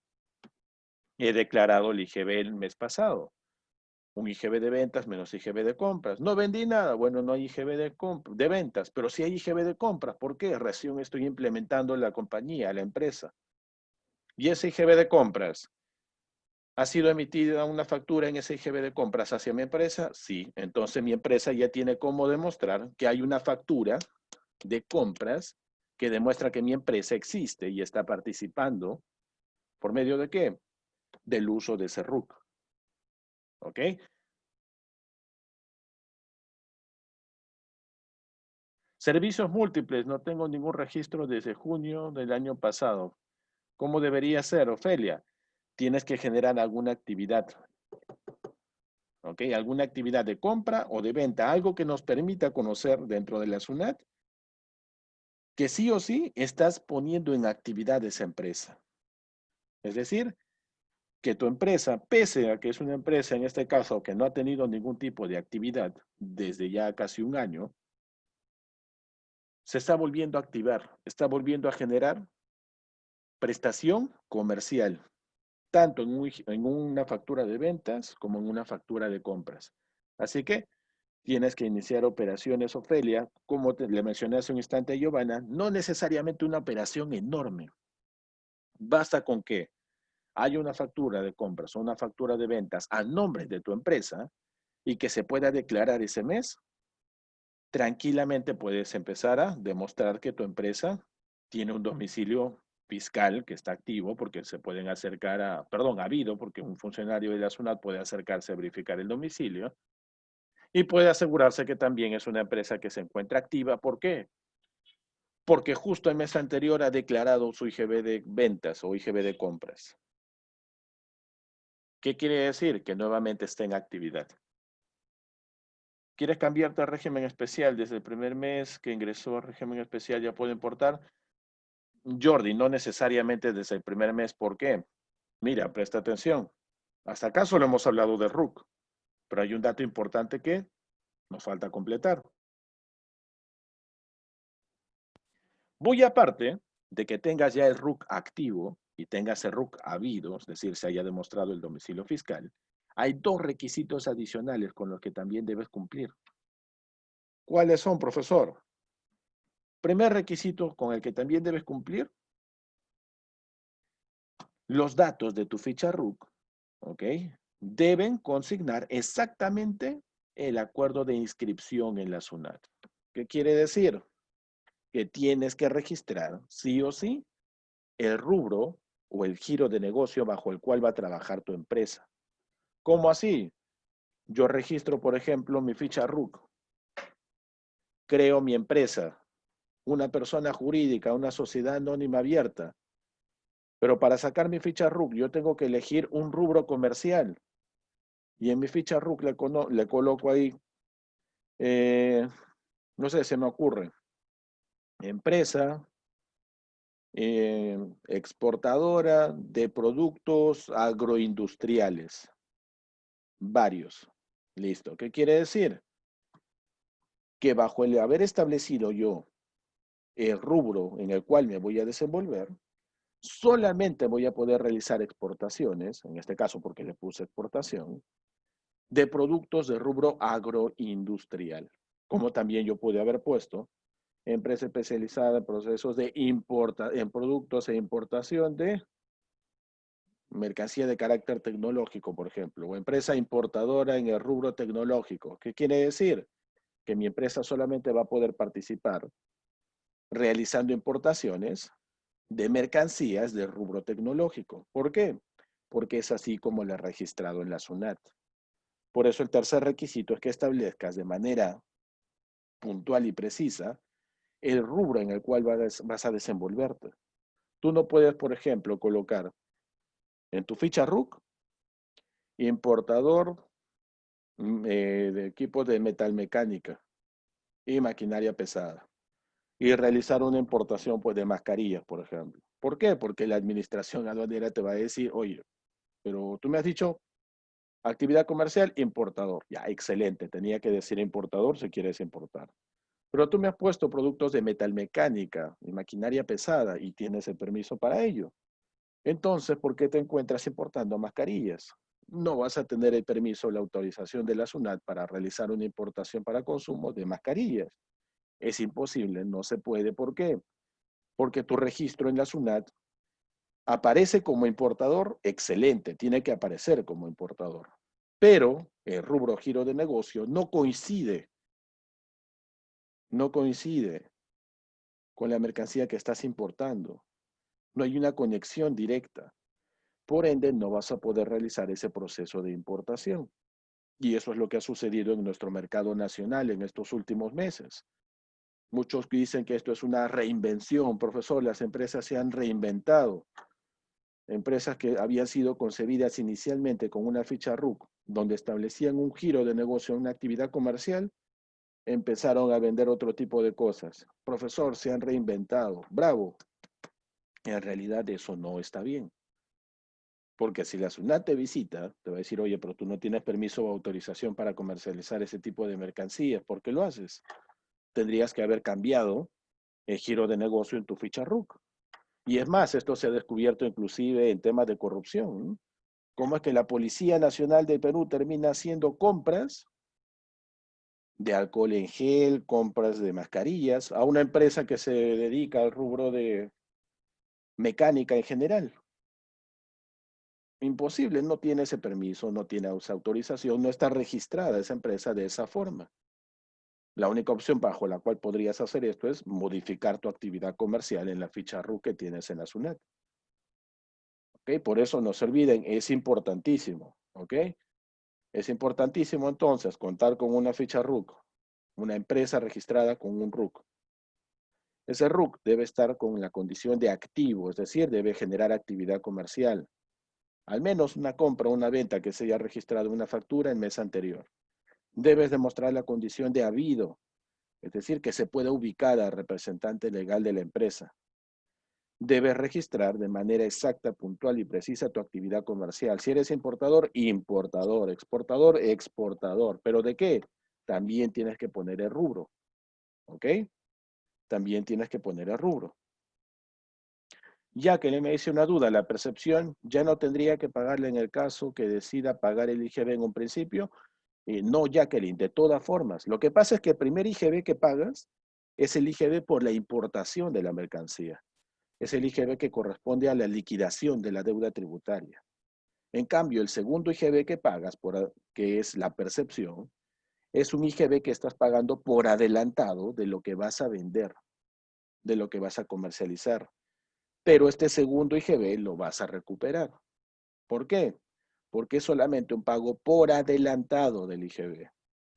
he declarado el IGB el mes pasado. Un IGB de ventas menos IGB de compras. No vendí nada, bueno, no hay IGB de ventas, pero sí hay IGB de compras. ¿Por qué? Recién estoy implementando la compañía, la empresa. Y ese IGB de compras, ¿ha sido emitida una factura en ese IGB de compras hacia mi empresa? Sí. Entonces mi empresa ya tiene cómo demostrar que hay una factura de compras que demuestra que mi empresa existe y está participando. ¿Por medio de qué? Del uso de ese RUC. ¿Ok? Servicios múltiples. No tengo ningún registro desde junio del año pasado. ¿Cómo debería ser, Ofelia? Tienes que generar alguna actividad. ¿Ok? Alguna actividad de compra o de venta. Algo que nos permita conocer dentro de la SUNAT que sí o sí estás poniendo en actividad esa empresa. Es decir, que tu empresa, pese a que es una empresa en este caso que no ha tenido ningún tipo de actividad desde ya casi un año, se está volviendo a activar, está volviendo a generar prestación comercial, tanto en una factura de ventas como en una factura de compras. Así que tienes que iniciar operaciones, Ofelia, como le mencioné hace un instante a Giovanna, no necesariamente una operación enorme. Basta con que haya una factura de compras o una factura de ventas a nombre de tu empresa y que se pueda declarar ese mes, tranquilamente puedes empezar a demostrar que tu empresa tiene un domicilio fiscal que está activo porque se pueden acercar habido, porque un funcionario de la SUNAT puede acercarse a verificar el domicilio y puede asegurarse que también es una empresa que se encuentra activa. ¿Por qué? Porque justo el mes anterior ha declarado su IGB de ventas o IGB de compras. ¿Qué quiere decir? Que nuevamente está en actividad. ¿Quieres cambiarte a régimen especial desde el primer mes que ingresó a régimen especial ya puede importar? Jordi, no necesariamente desde el primer mes. ¿Por qué? Mira, presta atención. Hasta acá solo hemos hablado de RUC, pero hay un dato importante que nos falta completar. Muy aparte de que tengas ya el RUC activo y tengas el RUC habido, es decir, se haya demostrado el domicilio fiscal, hay dos requisitos adicionales con los que también debes cumplir. ¿Cuáles son, profesor? Primer requisito con el que también debes cumplir, los datos de tu ficha RUC, ¿ok? Deben consignar exactamente el acuerdo de inscripción en la SUNAT. ¿Qué quiere decir? Que tienes que registrar, sí o sí, el rubro o el giro de negocio bajo el cual va a trabajar tu empresa. ¿Cómo así? Yo registro, por ejemplo, mi ficha RUC, creo mi empresa, una persona jurídica, una sociedad anónima abierta, Pero para sacar mi ficha RUC, yo tengo que elegir un rubro comercial. Y en mi ficha RUC le coloco ahí, eh, no sé, se me ocurre, empresa exportadora de productos agroindustriales. Varios. Listo. ¿Qué quiere decir? Que bajo el haber establecido yo el rubro en el cual me voy a desenvolver, solamente voy a poder realizar exportaciones, en este caso porque le puse exportación, de productos de rubro agroindustrial. Como también yo pude haber puesto empresa especializada en procesos de en productos e importación de mercancía de carácter tecnológico, por ejemplo, o empresa importadora en el rubro tecnológico. ¿Qué quiere decir? Que mi empresa solamente va a poder participar realizando importaciones de mercancías de rubro tecnológico. ¿Por qué? Porque es así como la he registrado en la SUNAT. Por eso el tercer requisito es que establezcas de manera puntual y precisa el rubro en el cual vas a desenvolverte. Tú no puedes, por ejemplo, colocar en tu ficha RUC importador de equipos de metalmecánica y maquinaria pesada y realizar una importación pues, de mascarillas, por ejemplo. ¿Por qué? Porque la administración aduanera te va a decir, oye, pero tú me has dicho actividad comercial, importador. Ya, excelente. Tenía que decir importador si quieres importar. Pero tú me has puesto productos de metalmecánica y maquinaria pesada y tienes el permiso para ello. Entonces, ¿por qué te encuentras importando mascarillas? No vas a tener el permiso o la autorización de la SUNAT para realizar una importación para consumo de mascarillas. Es imposible, no se puede. ¿Por qué? Porque tu registro en la SUNAT aparece como importador, excelente, tiene que aparecer como importador. Pero el rubro giro de negocio no coincide con la mercancía que estás importando. No hay una conexión directa. Por ende, no vas a poder realizar ese proceso de importación. Y eso es lo que ha sucedido en nuestro mercado nacional en estos últimos meses. Muchos dicen que esto es una reinvención. Profesor, las empresas se han reinventado. Empresas que habían sido concebidas inicialmente con una ficha RUC, donde establecían un giro de negocio, una actividad comercial, empezaron a vender otro tipo de cosas. Profesor, se han reinventado. Bravo. En realidad eso no está bien. Porque si la SUNAT te visita, te va a decir, oye, pero tú no tienes permiso o autorización para comercializar ese tipo de mercancías. ¿Por qué lo haces? Tendrías que haber cambiado el giro de negocio en tu ficha RUC. Y es más, esto se ha descubierto inclusive en temas de corrupción, ¿no? ¿Cómo es que la Policía Nacional de Perú termina haciendo compras de alcohol en gel, compras de mascarillas, a una empresa que se dedica al rubro de mecánica en general? Imposible, no tiene ese permiso, no tiene esa autorización, no está registrada esa empresa de esa forma. La única opción bajo la cual podrías hacer esto es modificar tu actividad comercial en la ficha RUC que tienes en la SUNAT. ¿Ok? Por eso no se olviden, es importantísimo. ¿Ok? Es importantísimo entonces contar con una ficha RUC, una empresa registrada con un RUC. Ese RUC debe estar con la condición de activo, es decir, debe generar actividad comercial. Al menos una compra o una venta que se haya registrado una factura en mes anterior. Debes demostrar la condición de habido, es decir, que se pueda ubicar al representante legal de la empresa. Debes registrar de manera exacta, puntual y precisa tu actividad comercial. Si eres importador, importador, exportador, exportador. ¿Pero de qué? También tienes que poner el rubro, ¿ok? También tienes que poner el rubro. Ya que le me dice una duda, la percepción ya no tendría que pagarle en el caso que decida pagar el IGB en un principio. No, Jacqueline, de todas formas. Lo que pasa es que el primer IGB que pagas es el IGB por la importación de la mercancía. Es el IGB que corresponde a la liquidación de la deuda tributaria. En cambio, el segundo IGB que pagas, que es la percepción, es un IGB que estás pagando por adelantado de lo que vas a vender, de lo que vas a comercializar. Pero este segundo IGB lo vas a recuperar. ¿Por qué? Porque es solamente un pago por adelantado del IGB.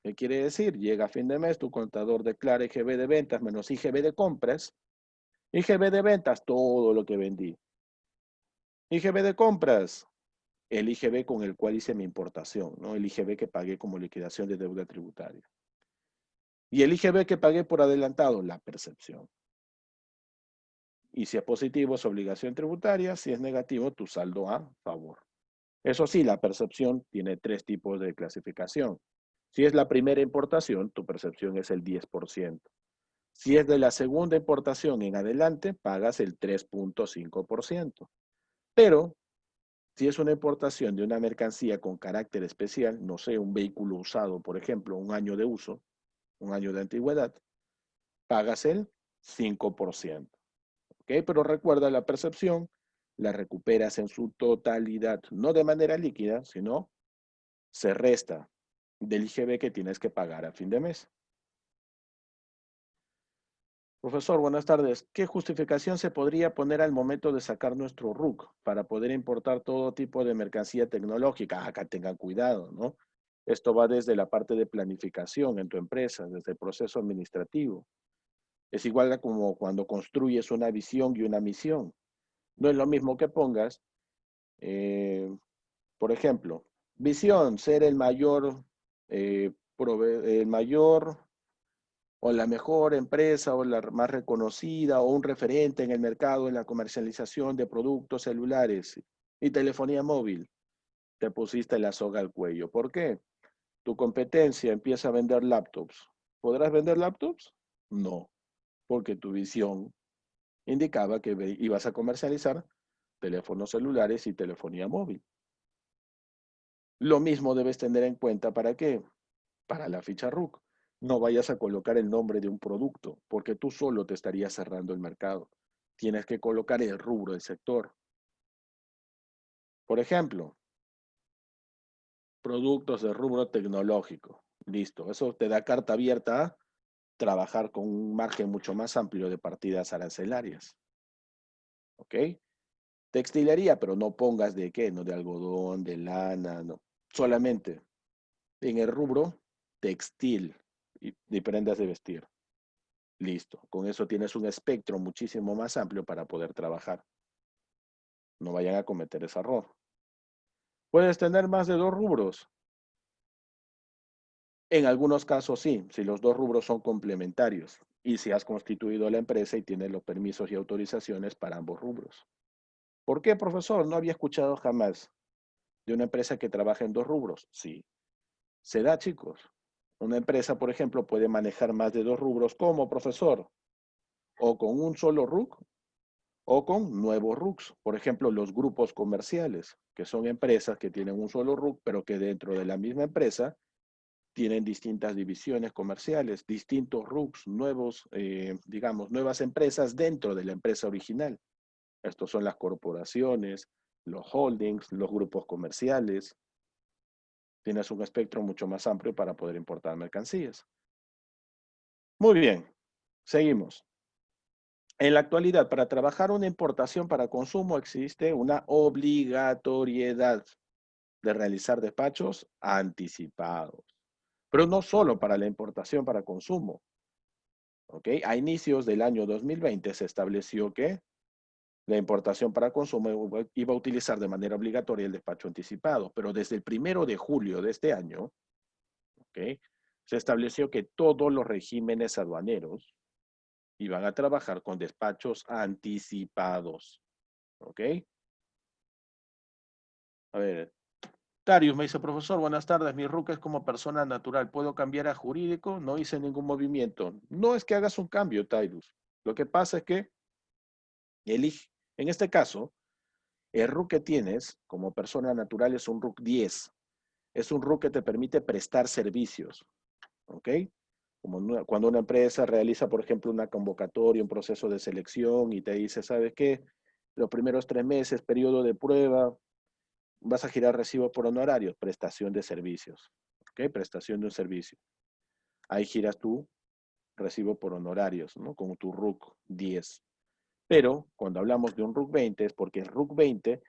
¿Qué quiere decir? Llega a fin de mes, tu contador declara IGB de ventas menos IGB de compras. IGB de ventas, todo lo que vendí. IGB de compras, el IGB con el cual hice mi importación, ¿no? El IGB que pagué como liquidación de deuda tributaria. Y el IGB que pagué por adelantado, la percepción. Y si es positivo, es obligación tributaria. Si es negativo, tu saldo a favor. Eso sí, la percepción tiene tres tipos de clasificación. Si es la primera importación, tu percepción es el 10%. Si es de la segunda importación en adelante, pagas el 3.5%. Pero si es una importación de una mercancía con carácter especial, no sé, un vehículo usado, por ejemplo, un año de uso, un año de antigüedad, pagas el 5%. ¿Ok? Pero recuerda, la percepción la recuperas en su totalidad, no de manera líquida, sino se resta del IGB que tienes que pagar a fin de mes. Profesor, buenas tardes. ¿Qué justificación se podría poner al momento de sacar nuestro RUC para poder importar todo tipo de mercancía tecnológica? Acá tengan cuidado, ¿no? Esto va desde la parte de planificación en tu empresa, desde el proceso administrativo. Es igual a como cuando construyes una visión y una misión. No es lo mismo que pongas, eh, por ejemplo, visión, ser el mayor o la mejor empresa o la más reconocida o un referente en el mercado en la comercialización de productos celulares y telefonía móvil. Te pusiste la soga al cuello. ¿Por qué? Tu competencia empieza a vender laptops. ¿Podrás vender laptops? No, porque tu visión indicaba que ibas a comercializar teléfonos celulares y telefonía móvil. Lo mismo debes tener en cuenta para qué, para la ficha RUC. No vayas a colocar el nombre de un producto, porque tú solo te estarías cerrando el mercado. Tienes que colocar el rubro del sector. Por ejemplo, productos de rubro tecnológico. Listo, eso te da carta abierta a trabajar con un margen mucho más amplio de partidas arancelarias. ¿Ok? Textilería, pero no pongas de qué, no de algodón, de lana, no. Solamente en el rubro textil y prendas de vestir. Listo. Con eso tienes un espectro muchísimo más amplio para poder trabajar. No vayan a cometer ese error. Puedes tener más de dos rubros. En algunos casos sí, si los dos rubros son complementarios y si has constituido la empresa y tienes los permisos y autorizaciones para ambos rubros. ¿Por qué, profesor? No había escuchado jamás de una empresa que trabaja en dos rubros. Sí, se da, chicos. Una empresa, por ejemplo, puede manejar más de dos rubros como profesor o con un solo RUC o con nuevos RUCs. Por ejemplo, los grupos comerciales, que son empresas que tienen un solo RUC, pero que dentro de la misma empresa tienen distintas divisiones comerciales, distintos RUCs, nuevos, digamos, nuevas empresas dentro de la empresa original. Estos son las corporaciones, los holdings, los grupos comerciales. Tienes un espectro mucho más amplio para poder importar mercancías. Muy bien, seguimos. En la actualidad, para trabajar una importación para consumo existe una obligatoriedad de realizar despachos anticipados, pero no solo para la importación para consumo. ¿Ok? A inicios del año 2020 se estableció que la importación para consumo iba a utilizar de manera obligatoria el despacho anticipado, pero desde el 1 de julio de este año, ¿ok? Se estableció que todos los regímenes aduaneros iban a trabajar con despachos anticipados. ¿Ok? A ver, Darius me dice, profesor, buenas tardes, mi RUC es como persona natural, ¿puedo cambiar a jurídico? No hice ningún movimiento. No es que hagas un cambio, Darius. Lo que pasa es que elige, en este caso, el RUC que tienes como persona natural es un RUC 10. Es un RUC que te permite prestar servicios. ¿Ok? Como cuando una empresa realiza, por ejemplo, una convocatoria, un proceso de selección y te dice, ¿sabes qué? Los primeros 3 meses, periodo de prueba, vas a girar recibo por honorarios, prestación de servicios. ¿Ok? Prestación de un servicio. Ahí giras tu recibo por honorarios, ¿no? Con tu RUC 10. Pero cuando hablamos de un RUC 20 es porque el RUC 20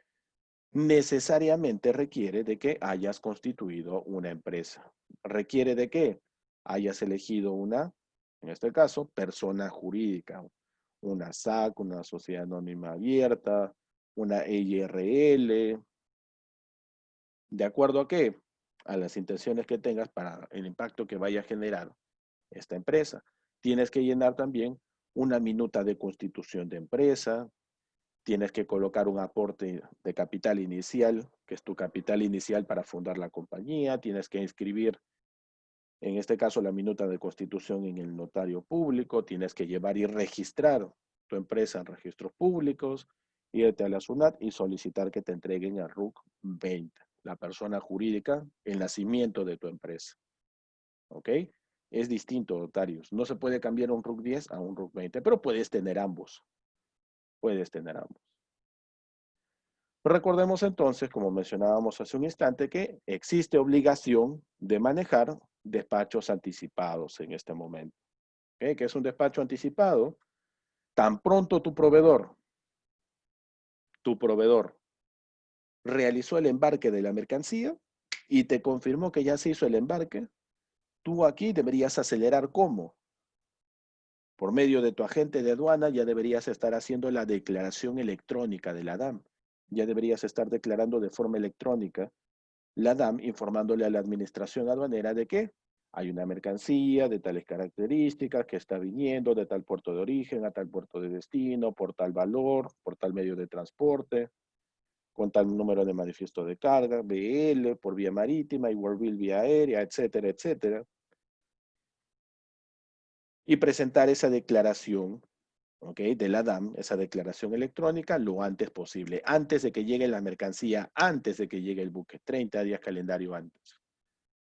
necesariamente requiere de que hayas constituido una empresa. Requiere de que hayas elegido una, en este caso, persona jurídica, una SAC, una sociedad anónima abierta, una EIRL, ¿de acuerdo a qué? A las intenciones que tengas para el impacto que vaya a generar esta empresa. Tienes que llenar también una minuta de constitución de empresa, tienes que colocar un aporte de capital inicial, que es tu capital inicial para fundar la compañía, tienes que inscribir, en este caso, la minuta de constitución en el notario público, tienes que llevar y registrar tu empresa en registros públicos, irte a la SUNAT y solicitar que te entreguen a RUC 20, la persona jurídica, el nacimiento de tu empresa. ¿Ok? Es distinto, notarios. No se puede cambiar un RUC 10 a un RUC 20, pero puedes tener ambos. Puedes tener ambos. Recordemos entonces, como mencionábamos hace un instante, que existe obligación de manejar despachos anticipados en este momento. ¿Okay? ¿Qué es un despacho anticipado? Tan pronto tu proveedor realizó el embarque de la mercancía y te confirmó que ya se hizo el embarque, tú aquí deberías acelerar. ¿Cómo? Por medio de tu agente de aduana ya deberías estar haciendo la declaración electrónica de la DAM. Ya deberías estar declarando de forma electrónica la DAM, informándole a la administración aduanera de que hay una mercancía de tales características que está viniendo de tal puerto de origen a tal puerto de destino, por tal valor, por tal medio de transporte, con tal número de manifiesto de carga, BL, por vía marítima, y Bill vía aérea, etcétera, etcétera. Y presentar esa declaración, ¿ok? De la DAM, esa declaración electrónica, lo antes posible, antes de que llegue la mercancía, antes de que llegue el buque, 30 días calendario antes.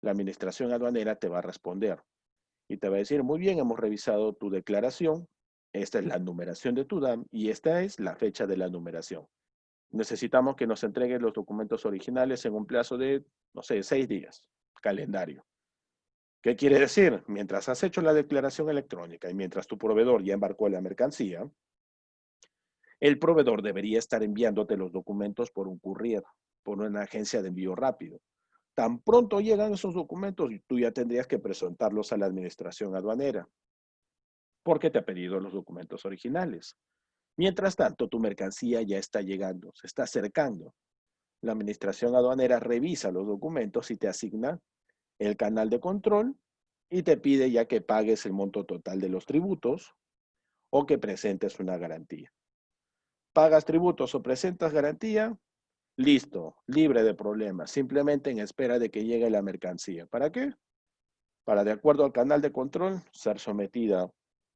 La administración aduanera te va a responder y te va a decir, muy bien, hemos revisado tu declaración, esta es la numeración de tu DAM y esta es la fecha de la numeración. Necesitamos que nos entreguen los documentos originales en un plazo de, no sé, 6 días, calendario. ¿Qué quiere decir? Mientras has hecho la declaración electrónica y mientras tu proveedor ya embarcó la mercancía, el proveedor debería estar enviándote los documentos por un courier, por una agencia de envío rápido. Tan pronto llegan esos documentos, tú ya tendrías que presentarlos a la administración aduanera, porque te ha pedido los documentos originales. Mientras tanto, tu mercancía ya está llegando, se está acercando. La administración aduanera revisa los documentos y te asigna el canal de control y te pide ya que pagues el monto total de los tributos o que presentes una garantía. Pagas tributos o presentas garantía, listo, libre de problemas, simplemente en espera de que llegue la mercancía. ¿Para qué? Para, de acuerdo al canal de control, ser sometida,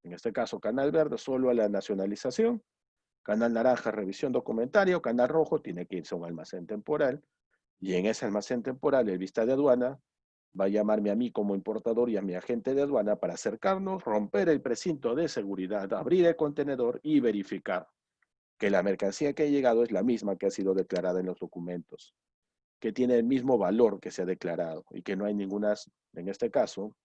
en este caso canal verde, solo a la nacionalización, canal naranja, revisión documentaria, o canal rojo, tiene que irse a un almacén temporal, y en ese almacén temporal, el vista de aduana va a llamarme a mí como importador y a mi agente de aduana para acercarnos, romper el precinto de seguridad, abrir el contenedor y verificar que la mercancía que ha llegado es la misma que ha sido declarada en los documentos, que tiene el mismo valor que se ha declarado y que no hay ninguna, en este caso,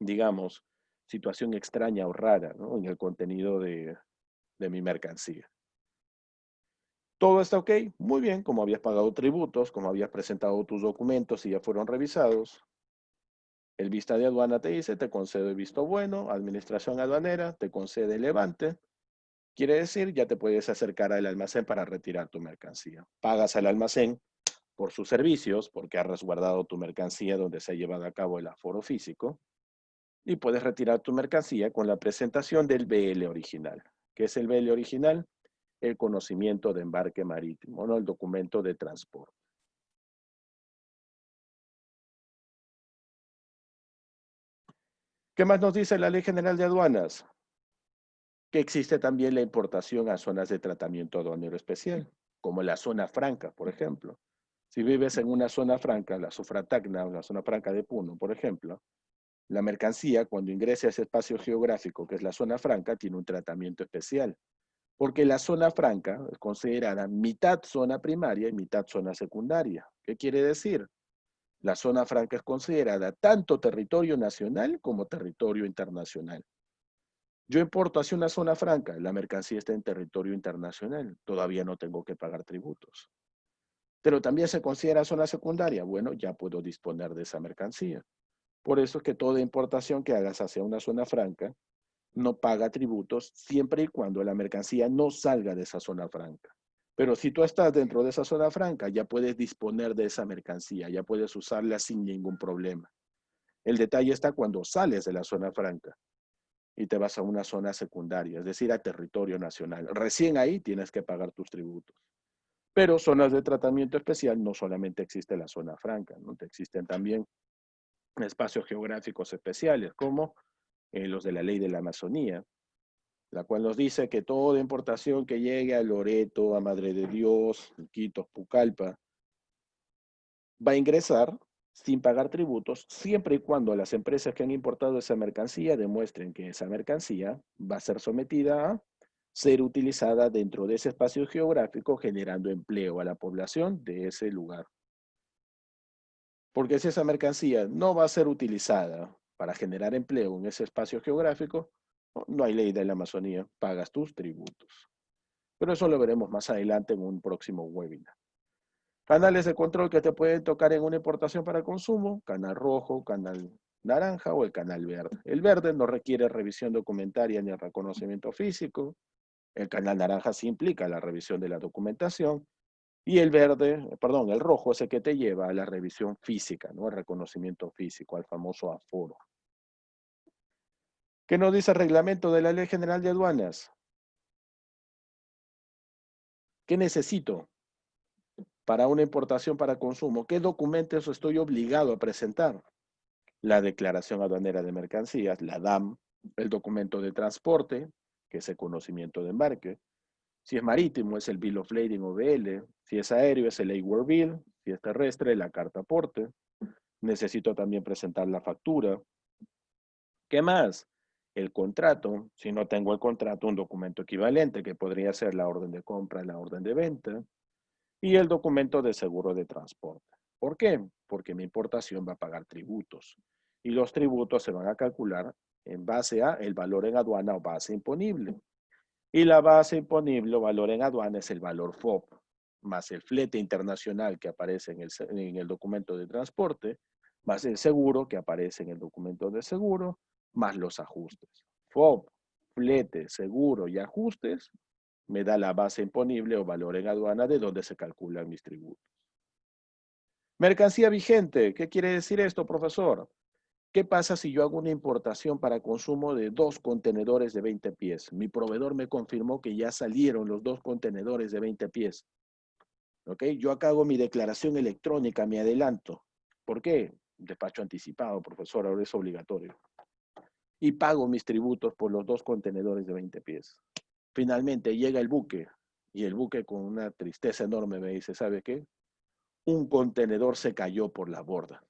digamos, situación extraña o rara, ¿no? En el contenido de mi mercancía. Todo está ok, muy bien, como habías pagado tributos, como habías presentado tus documentos y ya fueron revisados. El vista de aduana te dice, te concedo el visto bueno, administración aduanera, te concede el levante. Quiere decir, ya te puedes acercar al almacén para retirar tu mercancía. Pagas al almacén por sus servicios, porque has resguardado tu mercancía donde se ha llevado a cabo el aforo físico, y puedes retirar tu mercancía con la presentación del BL original. ¿Qué es el BL original? El conocimiento de embarque marítimo, ¿no? El documento de transporte. ¿Qué más nos dice la Ley General de Aduanas? Que existe también la importación a zonas de tratamiento aduanero especial, como la zona franca, por ejemplo. Si vives en una zona franca, la Sufratacna, la zona franca de Puno, por ejemplo, la mercancía, cuando ingrese a ese espacio geográfico que es la zona franca, tiene un tratamiento especial, porque la zona franca es considerada mitad zona primaria y mitad zona secundaria. ¿Qué quiere decir? La zona franca es considerada tanto territorio nacional como territorio internacional. Yo importo hacia una zona franca, la mercancía está en territorio internacional, todavía no tengo que pagar tributos. Pero también se considera zona secundaria, bueno, ya puedo disponer de esa mercancía. Por eso es que toda importación que hagas hacia una zona franca no paga tributos siempre y cuando la mercancía no salga de esa zona franca. Pero si tú estás dentro de esa zona franca, ya puedes disponer de esa mercancía, ya puedes usarla sin ningún problema. El detalle está cuando sales de la zona franca y te vas a una zona secundaria, es decir, a territorio nacional. Recién ahí tienes que pagar tus tributos. Pero zonas de tratamiento especial no solamente existe la zona franca, ¿no? Existen también espacios geográficos especiales, como los de la ley de la Amazonía, la cual nos dice que toda importación que llegue a Loreto, a Madre de Dios, Iquitos, Pucallpa, va a ingresar sin pagar tributos, siempre y cuando las empresas que han importado esa mercancía demuestren que esa mercancía va a ser sometida a ser utilizada dentro de ese espacio geográfico, generando empleo a la población de ese lugar. Porque si esa mercancía no va a ser utilizada para generar empleo en ese espacio geográfico, no hay ley de la Amazonía, pagas tus tributos. Pero eso lo veremos más adelante en un próximo webinar. Canales de control que te pueden tocar en una importación para consumo: canal rojo, canal naranja o el canal verde. El verde no requiere revisión documentaria ni reconocimiento físico. El canal naranja sí implica la revisión de la documentación. Y el rojo es el que te lleva a la revisión física, ¿no? El reconocimiento físico, al famoso aforo. ¿Qué nos dice el reglamento de la Ley General de Aduanas? ¿Qué necesito para una importación para consumo? ¿Qué documentos estoy obligado a presentar? La declaración aduanera de mercancías, la DAM, el documento de transporte, que es el conocimiento de embarque. Si es marítimo, es el Bill of Lading o BL. Si es aéreo, es el Airworld Bill. Si es terrestre, la carta aporte. Necesito también presentar la factura. ¿Qué más? El contrato. Si no tengo el contrato, un documento equivalente, que podría ser la orden de compra, la orden de venta. Y el documento de seguro de transporte. ¿Por qué? Porque mi importación va a pagar tributos. Y los tributos se van a calcular en base a el valor en aduana o base imponible. Y la base imponible o valor en aduana es el valor FOB, más el flete internacional que aparece en el documento de transporte, más el seguro que aparece en el documento de seguro, más los ajustes. FOB, flete, seguro y ajustes me da la base imponible o valor en aduana de donde se calculan mis tributos. Mercancía vigente. ¿Qué quiere decir esto, profesor? ¿Qué pasa si yo hago una importación para consumo de 2 contenedores de 20 pies? Mi proveedor me confirmó que ya salieron los 2 contenedores de 20 pies. ¿Ok? Yo acá hago mi declaración electrónica, me adelanto. ¿Por qué? Despacho anticipado, profesor, ahora es obligatorio. Y pago mis tributos por los 2 contenedores de 20 pies. Finalmente llega el buque y el buque con una tristeza enorme me dice, ¿sabe qué? Un contenedor se cayó por la borda.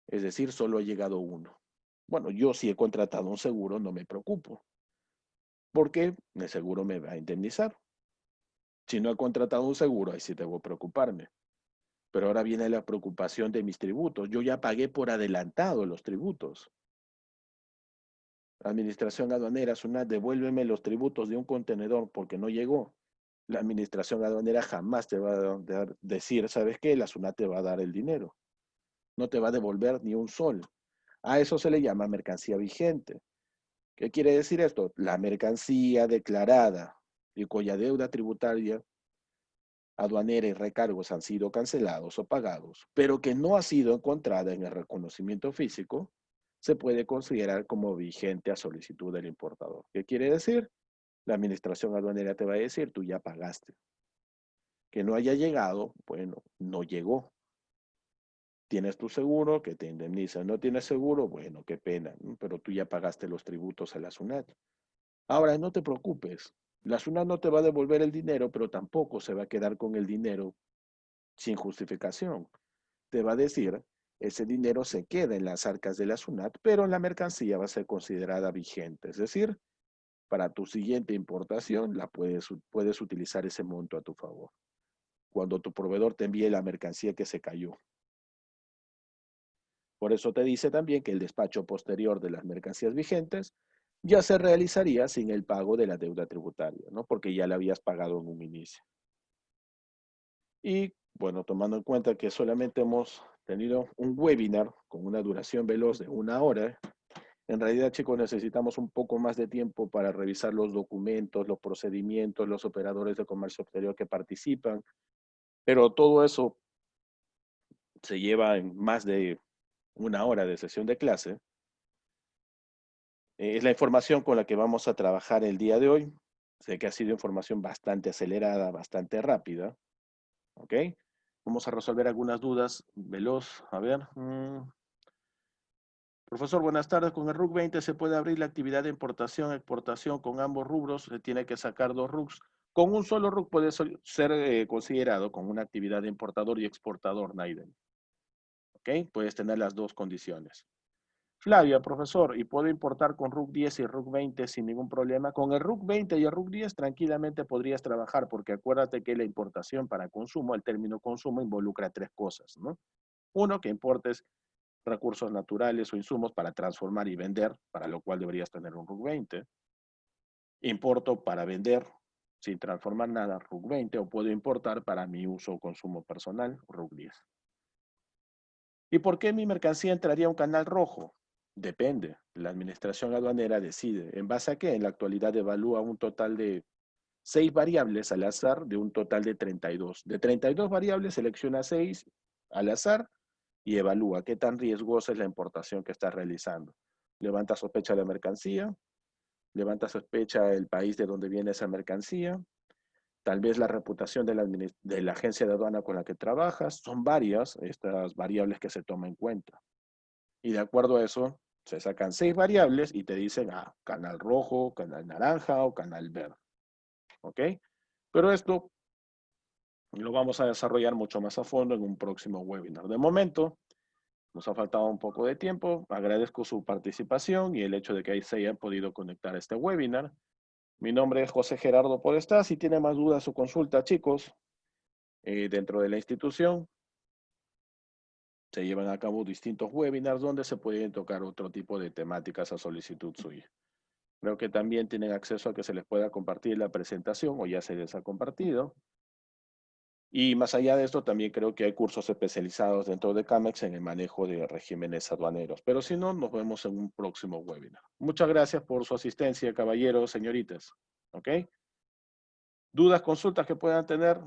Es decir, solo ha llegado uno. Bueno, yo si he contratado un seguro no me preocupo, porque el seguro me va a indemnizar. Si no he contratado un seguro, ahí sí debo preocuparme. Pero ahora viene la preocupación de mis tributos. Yo ya pagué por adelantado los tributos. Administración aduanera, SUNAT, devuélveme los tributos de un contenedor porque no llegó. La administración aduanera jamás te va a decir, ¿sabes qué? La SUNAT te va a dar el dinero. No te va a devolver ni un sol. A eso se le llama mercancía vigente. ¿Qué quiere decir esto? La mercancía declarada y cuya deuda tributaria, aduanera y recargos han sido cancelados o pagados, pero que no ha sido encontrada en el reconocimiento físico, se puede considerar como vigente a solicitud del importador. ¿Qué quiere decir? La administración aduanera te va a decir, tú ya pagaste. Que no haya llegado, bueno, no llegó. Tienes tu seguro que te indemniza. No tienes seguro, bueno, qué pena, ¿no? Pero tú ya pagaste los tributos a la SUNAT. Ahora, no te preocupes. La SUNAT no te va a devolver el dinero, pero tampoco se va a quedar con el dinero sin justificación. Te va a decir, ese dinero se queda en las arcas de la SUNAT, pero la mercancía va a ser considerada vigente. Es decir, para tu siguiente importación, puedes utilizar ese monto a tu favor. Cuando tu proveedor te envíe la mercancía que se cayó. Por eso te dice también que el despacho posterior de las mercancías vigentes ya se realizaría sin el pago de la deuda tributaria, ¿no? Porque ya la habías pagado en un inicio. Y bueno, tomando en cuenta que solamente hemos tenido un webinar con una duración veloz de 1 hora, En realidad, chicos, necesitamos un poco más de tiempo para revisar los documentos, los procedimientos, los operadores de comercio exterior que participan, pero todo eso se lleva en más de una hora de sesión de clase. Es la información con la que vamos a trabajar el día de hoy. Sé que ha sido información bastante acelerada, bastante rápida, ¿ok? Vamos a resolver algunas dudas veloz. A ver. Profesor, buenas tardes. Con el RUC 20 se puede abrir la actividad de importación, exportación con ambos rubros. Se tiene que sacar dos RUCs. Con un solo RUC puede ser considerado como una actividad de importador y exportador, Naiden. ¿Ok? Puedes tener las dos condiciones. Flavia, profesor, ¿y puedo importar con RUC 10 y RUC 20 sin ningún problema? Con el RUC 20 y el RUC 10 tranquilamente podrías trabajar, porque acuérdate que la importación para consumo, el término consumo involucra tres cosas, ¿no? Uno, que importes recursos naturales o insumos para transformar y vender, para lo cual deberías tener un RUC 20. Importo para vender sin transformar nada, RUC 20, o puedo importar para mi uso o consumo personal, RUC 10. ¿Y por qué mi mercancía entraría a un canal rojo? Depende. La administración aduanera decide. ¿En base a qué? En la actualidad evalúa un total de 6 variables al azar de un total de 32. De 32 variables selecciona 6 al azar y evalúa qué tan riesgosa es la importación que está realizando. Levanta sospecha de la mercancía, levanta sospecha el país de donde viene esa mercancía, tal vez la reputación de la agencia de aduana con la que trabajas. Son varias estas variables que se toman en cuenta. Y de acuerdo a eso, se sacan 6 variables y te dicen, canal rojo, canal naranja o canal verde. ¿Ok? Pero esto lo vamos a desarrollar mucho más a fondo en un próximo webinar. De momento, nos ha faltado un poco de tiempo. Agradezco su participación y el hecho de que ahí se hayan podido conectar a este webinar. Mi nombre es José Gerardo Podestá. Si tiene más dudas o consulta, chicos, dentro de la institución se llevan a cabo distintos webinars donde se pueden tocar otro tipo de temáticas a solicitud suya. Creo que también tienen acceso a que se les pueda compartir la presentación o ya se les ha compartido. Y más allá de esto, también creo que hay cursos especializados dentro de CAMEX en el manejo de regímenes aduaneros. Pero si no, nos vemos en un próximo webinar. Muchas gracias por su asistencia, caballeros, señoritas. ¿Ok? Dudas, consultas que puedan tener,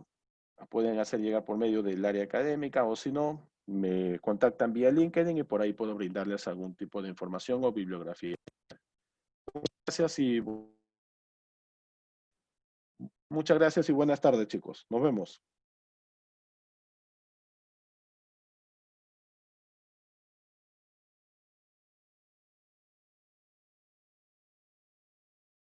las pueden hacer llegar por medio del área académica o si no, me contactan vía LinkedIn y por ahí puedo brindarles algún tipo de información o bibliografía. Gracias y muchas gracias y buenas tardes, chicos. Nos vemos.